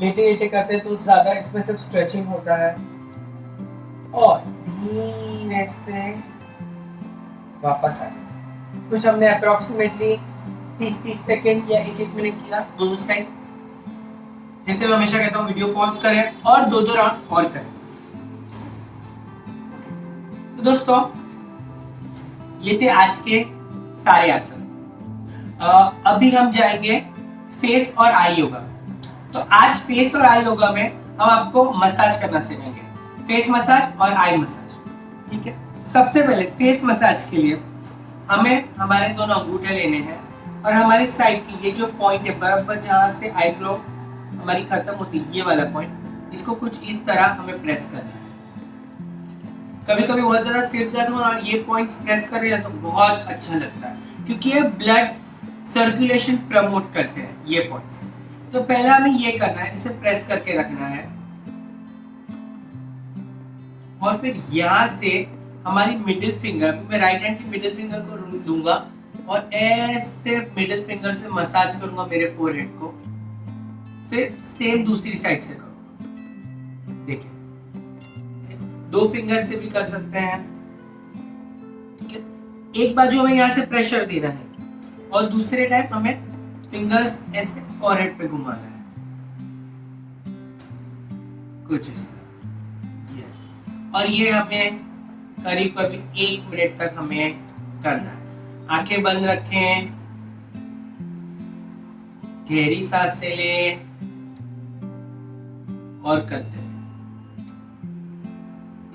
लेटे लेटे करते हैं तो ज्यादा इसमें सिर्फ स्ट्रेचिंग होता है। और धीरे से वापस आ जाए। कुछ हमने अप्रोक्सीमेटली 30-30 सेकेंड या 1-1 मिनट किया दोनों साइड। जैसे मैं हमेशा कहता हूँ वीडियो पॉज करें और 2-2 राउंड और करें। तो दोस्तों ये थे आज के सारे आसन। अभी हम जाएंगे फेस और आई योगा। तो आज फेस और आई योगा में हम आपको मसाज करना सीखेंगे, फेस मसाज और आई मसाज, ठीक है। सबसे पहले फेस मसाज के लिए हमें हमारे दोनों अंगूठे लेने हैं और हमारी साइड की ये जो पॉइंट है बराबर जहां से आईब्रो हमारी खत्म होती है, ये वाला पॉइंट, इसको कुछ इस तरह हमें प्रेस करना है। कभी कभी बहुत ज्यादा सिर दर्द हो और ये पॉइंट्स प्रेस कर रहे हैं तो बहुत अच्छा लगता है। क्योंकि ये ब्लड सर्कुलेशन प्रमोट करते हैं ये पॉइंट्स। तो पहला हमें ये करना है, इसे प्रेस करके रखना है और फिर यहां से हमारी मिडिल फिंगर, मैं राइट हैंड की मिडिल फिंगर को लूंगा और ऐसे मिडिल फिंगर से मसाज करूंगा मेरे फोरहेड को, फिर सेम दूसरी साइड से करूंगा। देखिए, दो फिंगर से भी कर सकते हैं, ठीक है। एक बाजू हमें यहाँ से प्रेशर देना है और दूसरे टाइम हमें फिंगर्स ऐसे फॉरहेड पे घुमाना है, कुछ इस तरह। और ये हमें करीब करीब 1 मिनट तक हमें करना है। आंखें बंद रखें, गहरी सांसें लें और करते हैं।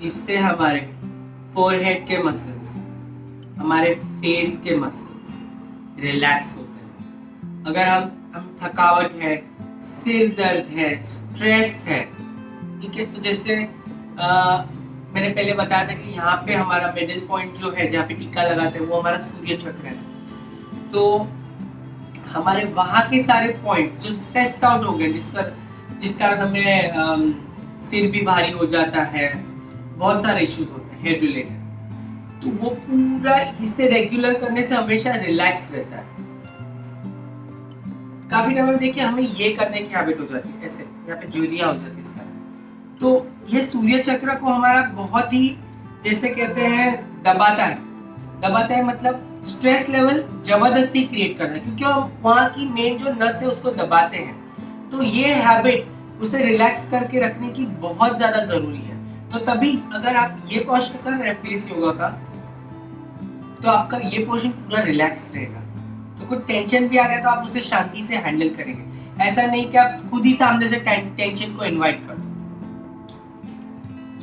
इससे हमारे फोरहेड के मसल्स, हमारे फेस के मसल्स रिलैक्स होते हैं। अगर हम थकावट है, सिर दर्द है, स्ट्रेस है, ठीक है, तो जैसे मैंने पहले बताया था कि यहाँ पे हमारा मिडिल पॉइंट जो है, जहाँ पे टीका लगाते हैं, वो हमारा सूर्य चक्र है। तो हमारे वहां के सारे पॉइंट्स जो स्ट्रेस्ड आउट हो गए, जिस कारण हमें सिर भी भारी हो जाता है, बहुत सारे इश्यूज होते हैं हेड रिलेटेड, तो वो पूरा इसे रेगुलर करने से हमेशा रिलैक्स रहता है। काफी टाइम में देखिए हमें ये करने की हैबिट हो जाती है, ऐसे यहाँ पे झुर्रियां हो जाती है इसका। तो ये सूर्य चक्र को हमारा बहुत ही, जैसे कहते हैं, दबाता है, मतलब स्ट्रेस लेवल जबरदस्ती क्रिएट करता है, क्योंकि हम वहाँ की मेन जो नस है उसको दबाते हैं। तो ये हैबिट उसे रिलैक्स करके रखने की बहुत ज्यादा जरूरी है। तो तभी अगर आप ये पोस्चर कर रहे हैं फेस योगा का, तो आपका ये पोर्शन पूरा रिलैक्स रहेगा। तो कोई टेंशन भी आ रहा है तो आप उसे शांति से हैंडल करेंगे। ऐसा नहीं कि आप खुद ही सामने से टेंशन को इनवाइट कर दो।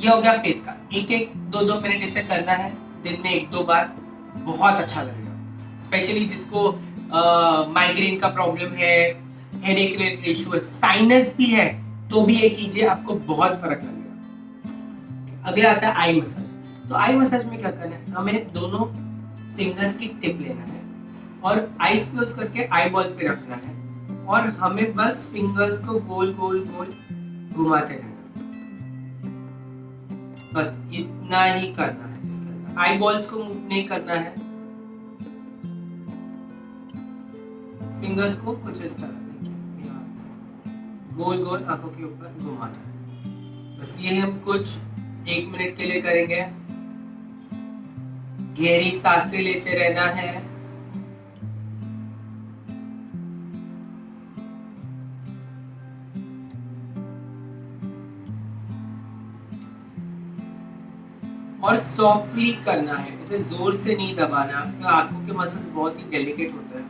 ये हो गया फेस का। 1-2 मिनट इसे करना है दिन में 1-2 बार, बहुत अच्छा लगेगा। स्पेशली जिसको माइग्रेन का प्रॉब्लम है, हेडेक रिलेटेड इशू है, साइनस भी है, तो भी ये कीजिए, आपको बहुत फर्क लगेगा। अगला आता है आई मसाज। तो आई मसाज में क्या करना है, हमें दोनों फिंगर्स की टिप लेना है और आईज क्लोज करके आई बॉल पे रखना है और हमें बस फिंगर्स को गोल गोल गोल घुमाते रहना, बस इतना ही करना है। इसके अंदर आई बॉल्स को मूव नहीं करना है, फिंगर्स को कुछ इस तरह गोल गोल आंखों के ऊपर घुमाना है। बस ये हम कुछ 1 मिनट के लिए करेंगे। गहरी सांसें लेते रहना है। और सॉफ्टली करना है, इसे जोर से नहीं दबाना, क्योंकि आंखों के मसल्स बहुत ही डेलिकेट होते हैं।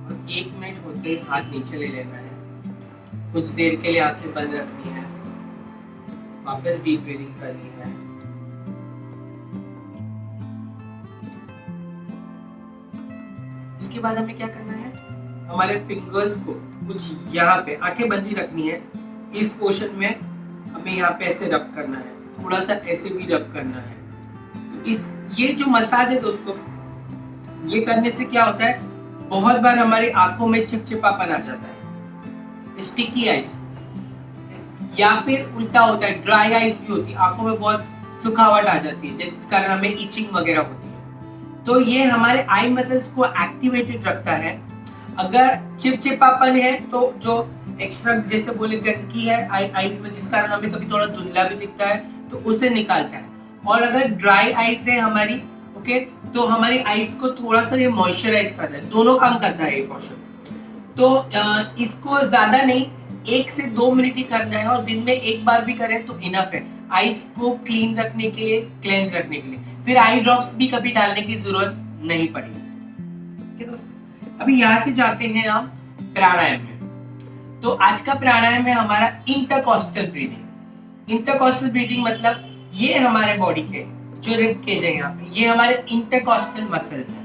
और 1 मिनट होते ही हाथ नीचे ले लेना है, कुछ देर के लिए आंखें बंद रखनी है, वापस डीप ब्रीदिंग करनी है। उसके बाद हमें क्या करना है, हमारे फिंगर्स को कुछ यहाँ पे आंखें बंद ही रखनी है, इस पोर्शन में हमें यहाँ पे ऐसे रब करना है, थोड़ा सा ऐसे भी रब करना है। तो ये जो मसाज है दोस्तों, ये करने से क्या होता है, बहुत बार हमारी आंखों में चिपचिपापन आ जाता है, स्टिकी आईज, या फिर उल्टा होता है, ड्राई आईज भी होती है, आंखों में बहुत सुखावट आ जाती है, जिस कारण हमें इचिंग वगैरह होती है। तो ये हमारे आई मसल्स को एक्टिवेटेड रखता है। अगर चिपचिपापन है तो जो एक्स्ट्रा, जैसे बोले, गंदगी है आईज में, जिस कारण हमें कभी थोड़ा धुंधला भी दिखता है, तो उसे निकालता है। और अगर ड्राई आईज है हमारी, ओके, तो हमारी आईज को थोड़ा सा ये मॉइस्चराइज करता है, दोनों काम करता है ये पोर्शन। तो इसको ज्यादा नहीं, 1 से 2 मिनट ही करना है और दिन में 1 बार भी करें तो इनफ है, आईज को क्लीन रखने के लिए, क्लेंस रखने के लिए। फिर आई ड्रॉप्स भी कभी डालने की जरूरत नहीं पड़ेगी। अभी यहाँ से जाते हैं हम प्राणायाम में। तो आज का प्राणायाम है हमारा इंटरकॉस्टल ब्रीदिंग। इंटरकॉस्टल ब्रीदिंग मतलब ये हमारे बॉडी के जो रिब केज है यहाँ पे, ये हमारे इंटरकॉस्टल मसल्स हैं,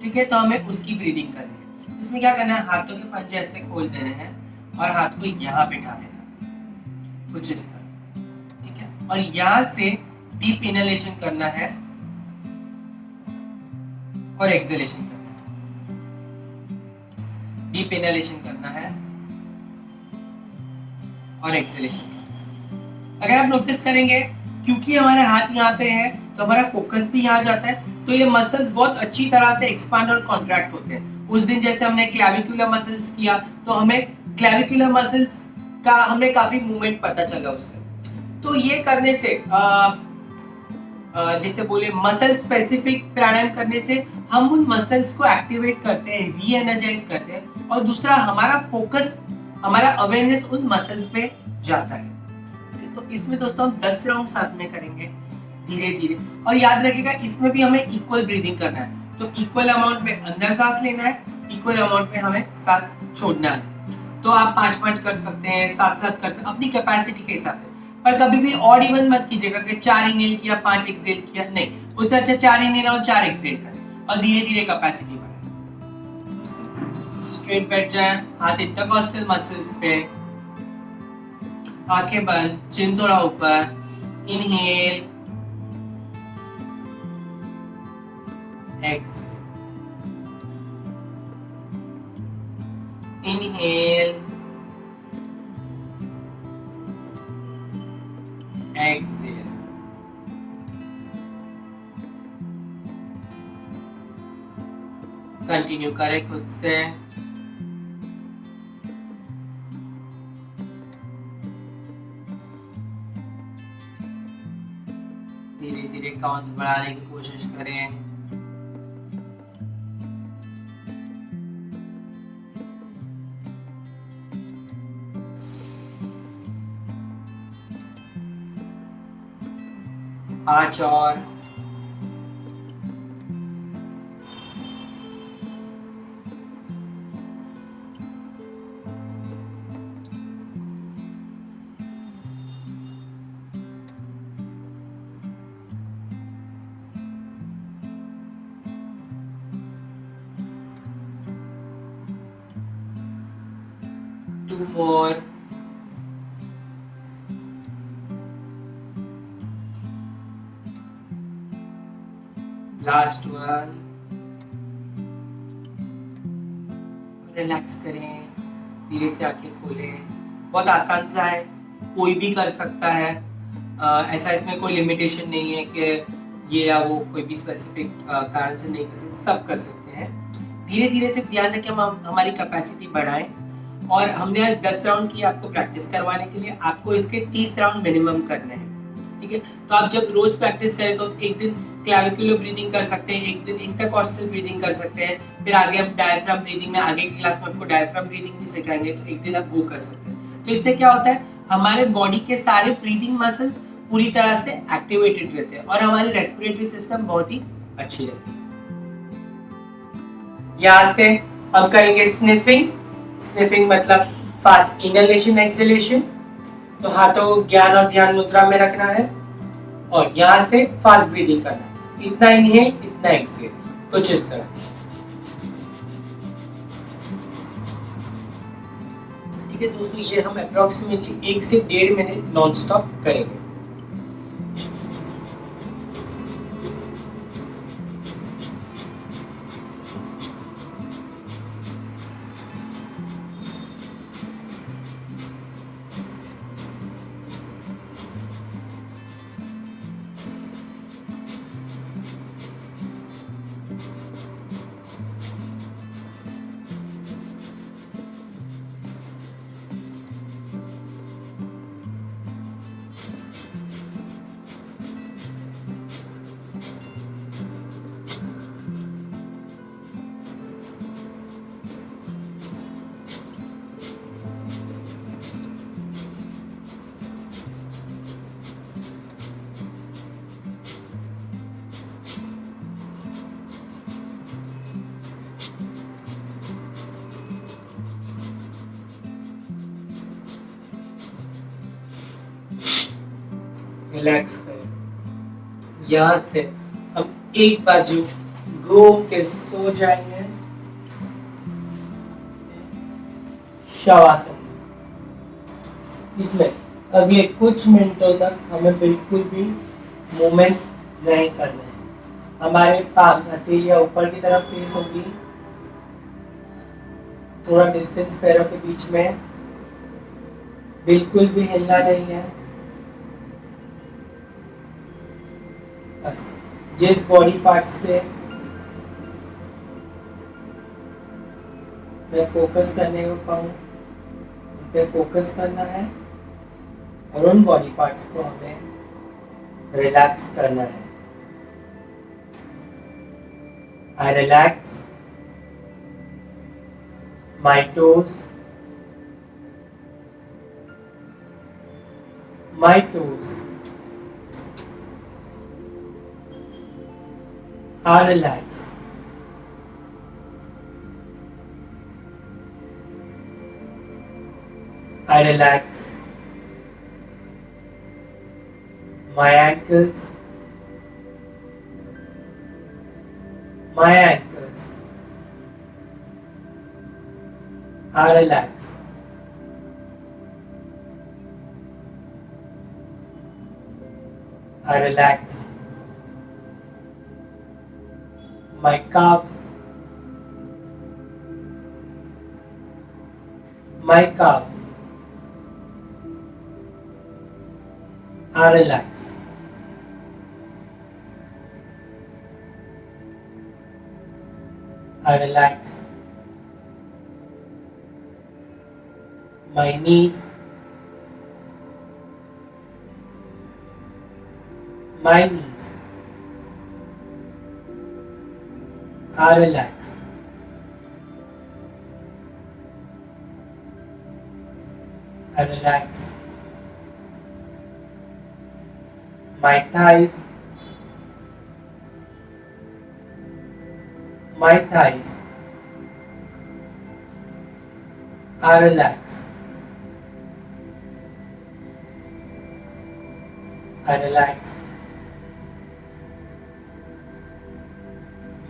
ठीक है, तो हमें उसकी ब्रीदिंग करनी है। इसमें क्या करना है, हाथों के पंजे ऐसे खोल देने हैं और हाथ को यहाँ बिठा देना, कुछ इस तरह, ठीक है। और यहाँ से डीप इनहेलेशन करना है और एक्सहेलेशन करना है। डीप इनहेलेशन करना है और एक्सहेलेशन करना है। अगर आप नोटिस करेंगे, क्योंकि हमारे हाथ यहाँ पे है तो हमारा फोकस भी यहाँ जाता है, तो ये मसल्स बहुत अच्छी तरह से एक्सपांड और कॉन्ट्रैक्ट होते हैं। उस दिन जैसे हमने क्लैविकुलर मसल्स किया तो हमें क्लैविकुलर मसल्स का हमें काफी मूवमेंट पता चला उससे। तो ये करने से जैसे बोले मसल स्पेसिफिक प्राणायाम करने से हम उन मसल्स को एक्टिवेट करते हैं, री एनर्जाइज करते हैं, और दूसरा हमारा फोकस, हमारा अवेयरनेस उन मसल्स पे जाता है। तो इसमें दोस्तों हम 10 राउंड साथ में करेंगे धीरे धीरे, और याद रखिएगा इसमें भी हमें इक्वल ब्रीदिंग करना है। तो इक्वल अमाउंट में अंदर सांस लेना है, इक्वल अमाउंट में हमें सांस छोड़ना है। तो आप 5-5 कर सकते हैं, 7-7 कर सकते हैं अपनी कैपेसिटी के हिसाब से, पर कभी भी ऑड इवन मत कीजिएगा कि 4 इनहेल किया 5 एक्सहेल किया, नहीं, उससे अच्छा 4 इनहेल और 4 एक्सहेल करें और धीरे धीरे कैपेसिटी बढ़ाएं। स्ट्रेट बैठ जाएं, हाथ इंटरकॉस्टल मसल्स पे, आंखें बंद, चिन थोड़ा ऊपर, inhale, exhale, inhale, exhale. Continue करें खुद से। धीरे धीरे काउंट्स बढ़ाने की कोशिश करें। पांच और, two more, last one. Relax करें, धीरे से आंखें खोलें। बहुत आसान सा है, कोई भी कर सकता है। ऐसा इसमें कोई लिमिटेशन नहीं है कि ये या वो कोई भी स्पेसिफिक कारण से नहीं कर सकते, सब कर सकते हैं। धीरे धीरे से ध्यान रखें हम हमारी कैपेसिटी बढ़ाएं। और हमने आज 10 राउंड की आपको प्रैक्टिस करवाने के लिए, आपको इसके 30 राउंड मिनिमम करने हैं, ठीक है। तो आप जब रोज प्रैक्टिस करें तो एक दिन क्लैविकुलर ब्रीदिंग कर सकते हैं, एक दिन इंटरकॉस्टल ब्रीदिंग कर सकते हैं, फिर आगे हम डायफ्राम ब्रीदिंग में, आगे की क्लास में आपको डायफ्राम ब्रीदिंग भी सिखाएंगे, तो एक दिन आप वो कर सकते हैं। तो इससे क्या होता है, हमारे बॉडी के सारे ब्रीदिंग मसल्स पूरी तरह से एक्टिवेटेड रहते हैं और हमारी रेस्पिरेटरी सिस्टम बहुत ही अच्छी रहती है। यहाँ से हम करेंगे स्निफिंग। स्निफिंग मतलब फास्ट इनहेलेशन एक्सहेलेशन। तो हाथों को ज्ञान और ध्यान मुद्रा में रखना है और यहाँ से फास्ट ब्रीदिंग करना है, इतना इनहेल इतना एक्सहेल, कुछ इस तरह, ठीक है दोस्तों। ये हम अप्रोक्सीमेटली 1 से 1.5 मिनट नॉन स्टॉप करेंगे। रिलैक्स करें। यहाँ से हम एक बाजू घूम के सो जाएंगे शवासन। इसमें अगले कुछ मिनटों तक हमें बिल्कुल भी मूवमेंट नहीं करना है। हमारे पाम्स हथेलियां ऊपर की तरफ फेस होगी, थोड़ा डिस्टेंस पैरों के बीच में, बिल्कुल भी हिलना नहीं है। बस जिस बॉडी पार्ट्स पे मैं फोकस करने को कहूँ उन पे फोकस करना है और उन बॉडी पार्ट्स को हमें रिलैक्स करना है। I relax my toes, my toes are relaxed. I relax my ankles, my ankles are relaxed. I relax my calves, my calves are relaxed. I relax my knees, my knees are relaxed. I relax my thighs, my thighs are relaxed. I relax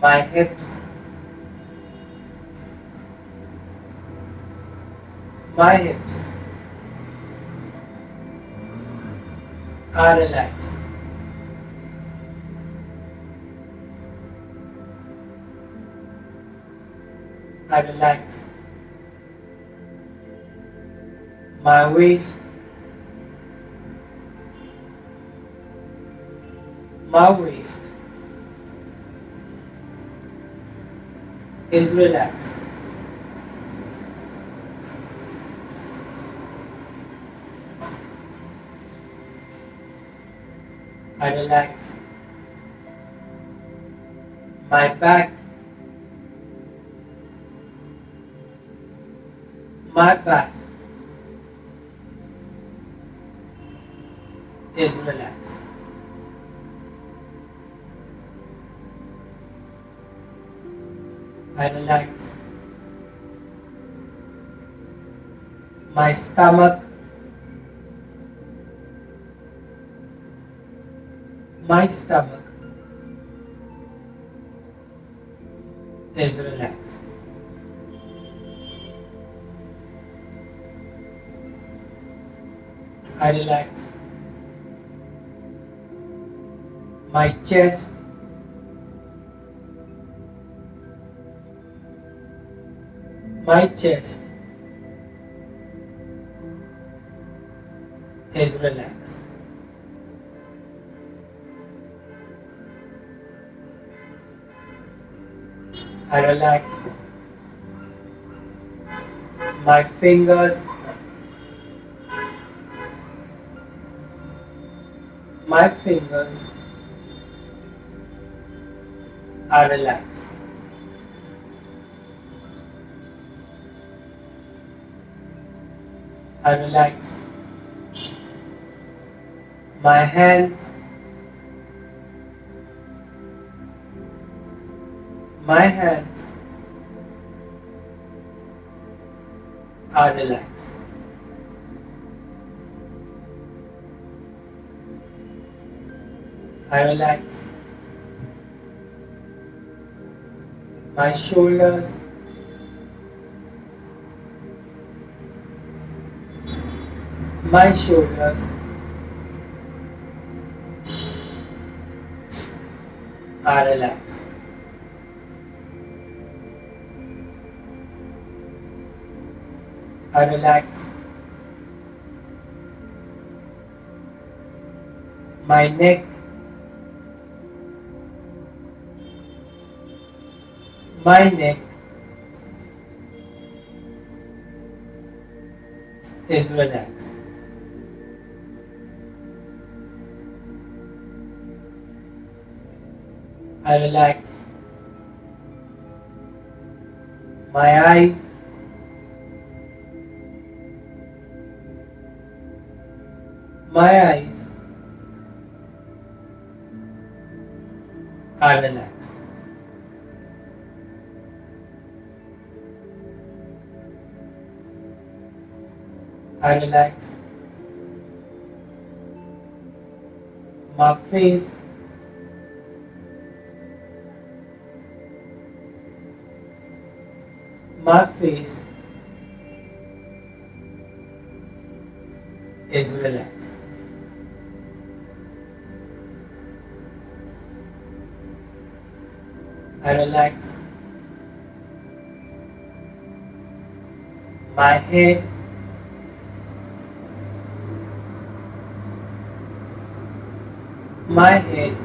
my hips, my hips are relaxed. I relax my waist, my waist is relaxed. I relax my back, my back is relaxed. I relax my stomach, my stomach is relaxed. I relax my chest, my chest is relaxed. I relax my fingers, my fingers are relaxed. I relax my hands, my hands are relaxed. I relax my shoulders, my shoulders are relaxed. I relax my neck, my neck is relaxed. I relax my eyes, my eyes are relaxed. I relax my face, my face is relaxed. I relax my head, my head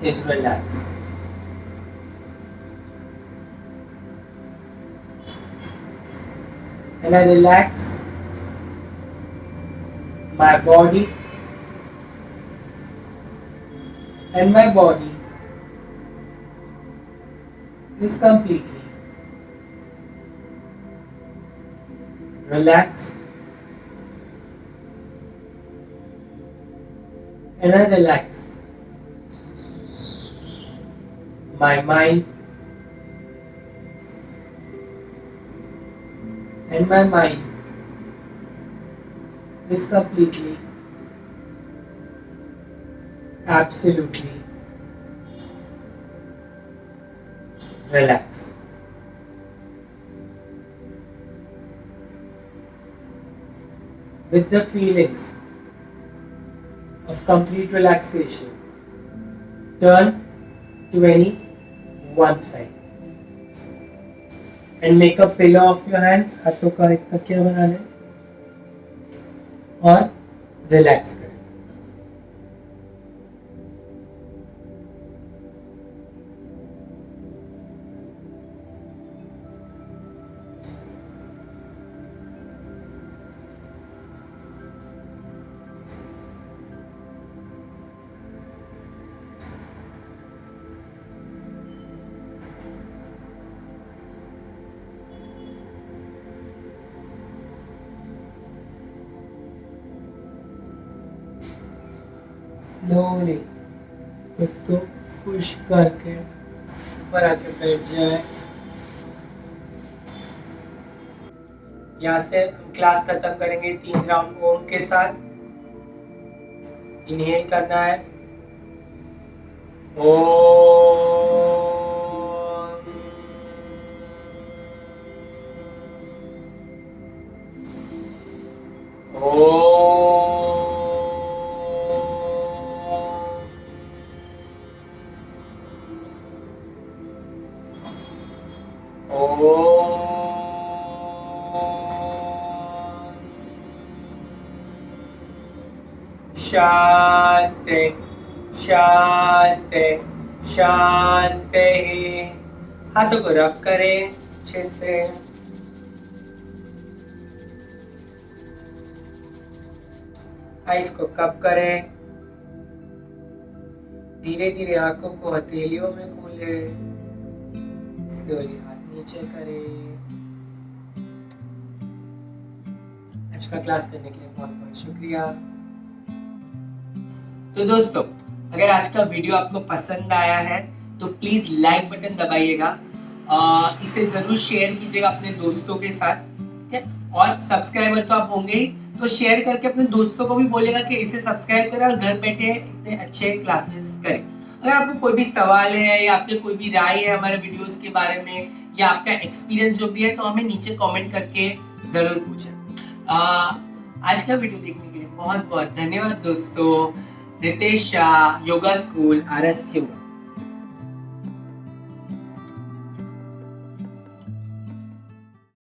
is relaxed. And I relax my body, and my body is completely relaxed, and I relax my mind, and my mind is completely, absolutely relaxed. With the feelings of complete relaxation, turn to any one side and make a pillow of your hands. हाथों का एक तकिया बना लें और relax करें. Slowly खुद को पुश करके ऊपर आके बैठ जाए. यहाँ से हम क्लास खत्म करेंगे 3 राउंड ओम के साथ. इनहेल करना है. शांति शांति शांति. हाथों को रब करें अच्छे से. आइस को कप करें. धीरे धीरे आंखों को हथेलियों में खोले. स्लोली हाथ नीचे करें. आज का क्लास करने के लिए बहुत बहुत शुक्रिया. तो दोस्तों, अगर आज का वीडियो आपको पसंद आया है तो प्लीज लाइक बटन दबाइएगा. इसे जरूर शेयर कीजिएगा अपने दोस्तों के साथ. ठीक है. और सब्सक्राइबर तो आप होंगे ही, तो शेयर करके अपने दोस्तों को भी बोलेगा कि इसे सब्सक्राइब करें और घर बैठे इतने अच्छे क्लासेस करें. अगर आपको कोई भी सवाल है या आपके कोई भी राय है हमारे वीडियोस के बारे में या आपका एक्सपीरियंस जो भी है, तो हमें नीचे कमेंट करके जरूर पूछें। आज का वीडियो देखने के लिए बहुत बहुत धन्यवाद दोस्तों। Ritesh Shah, yoga school, RS yoga.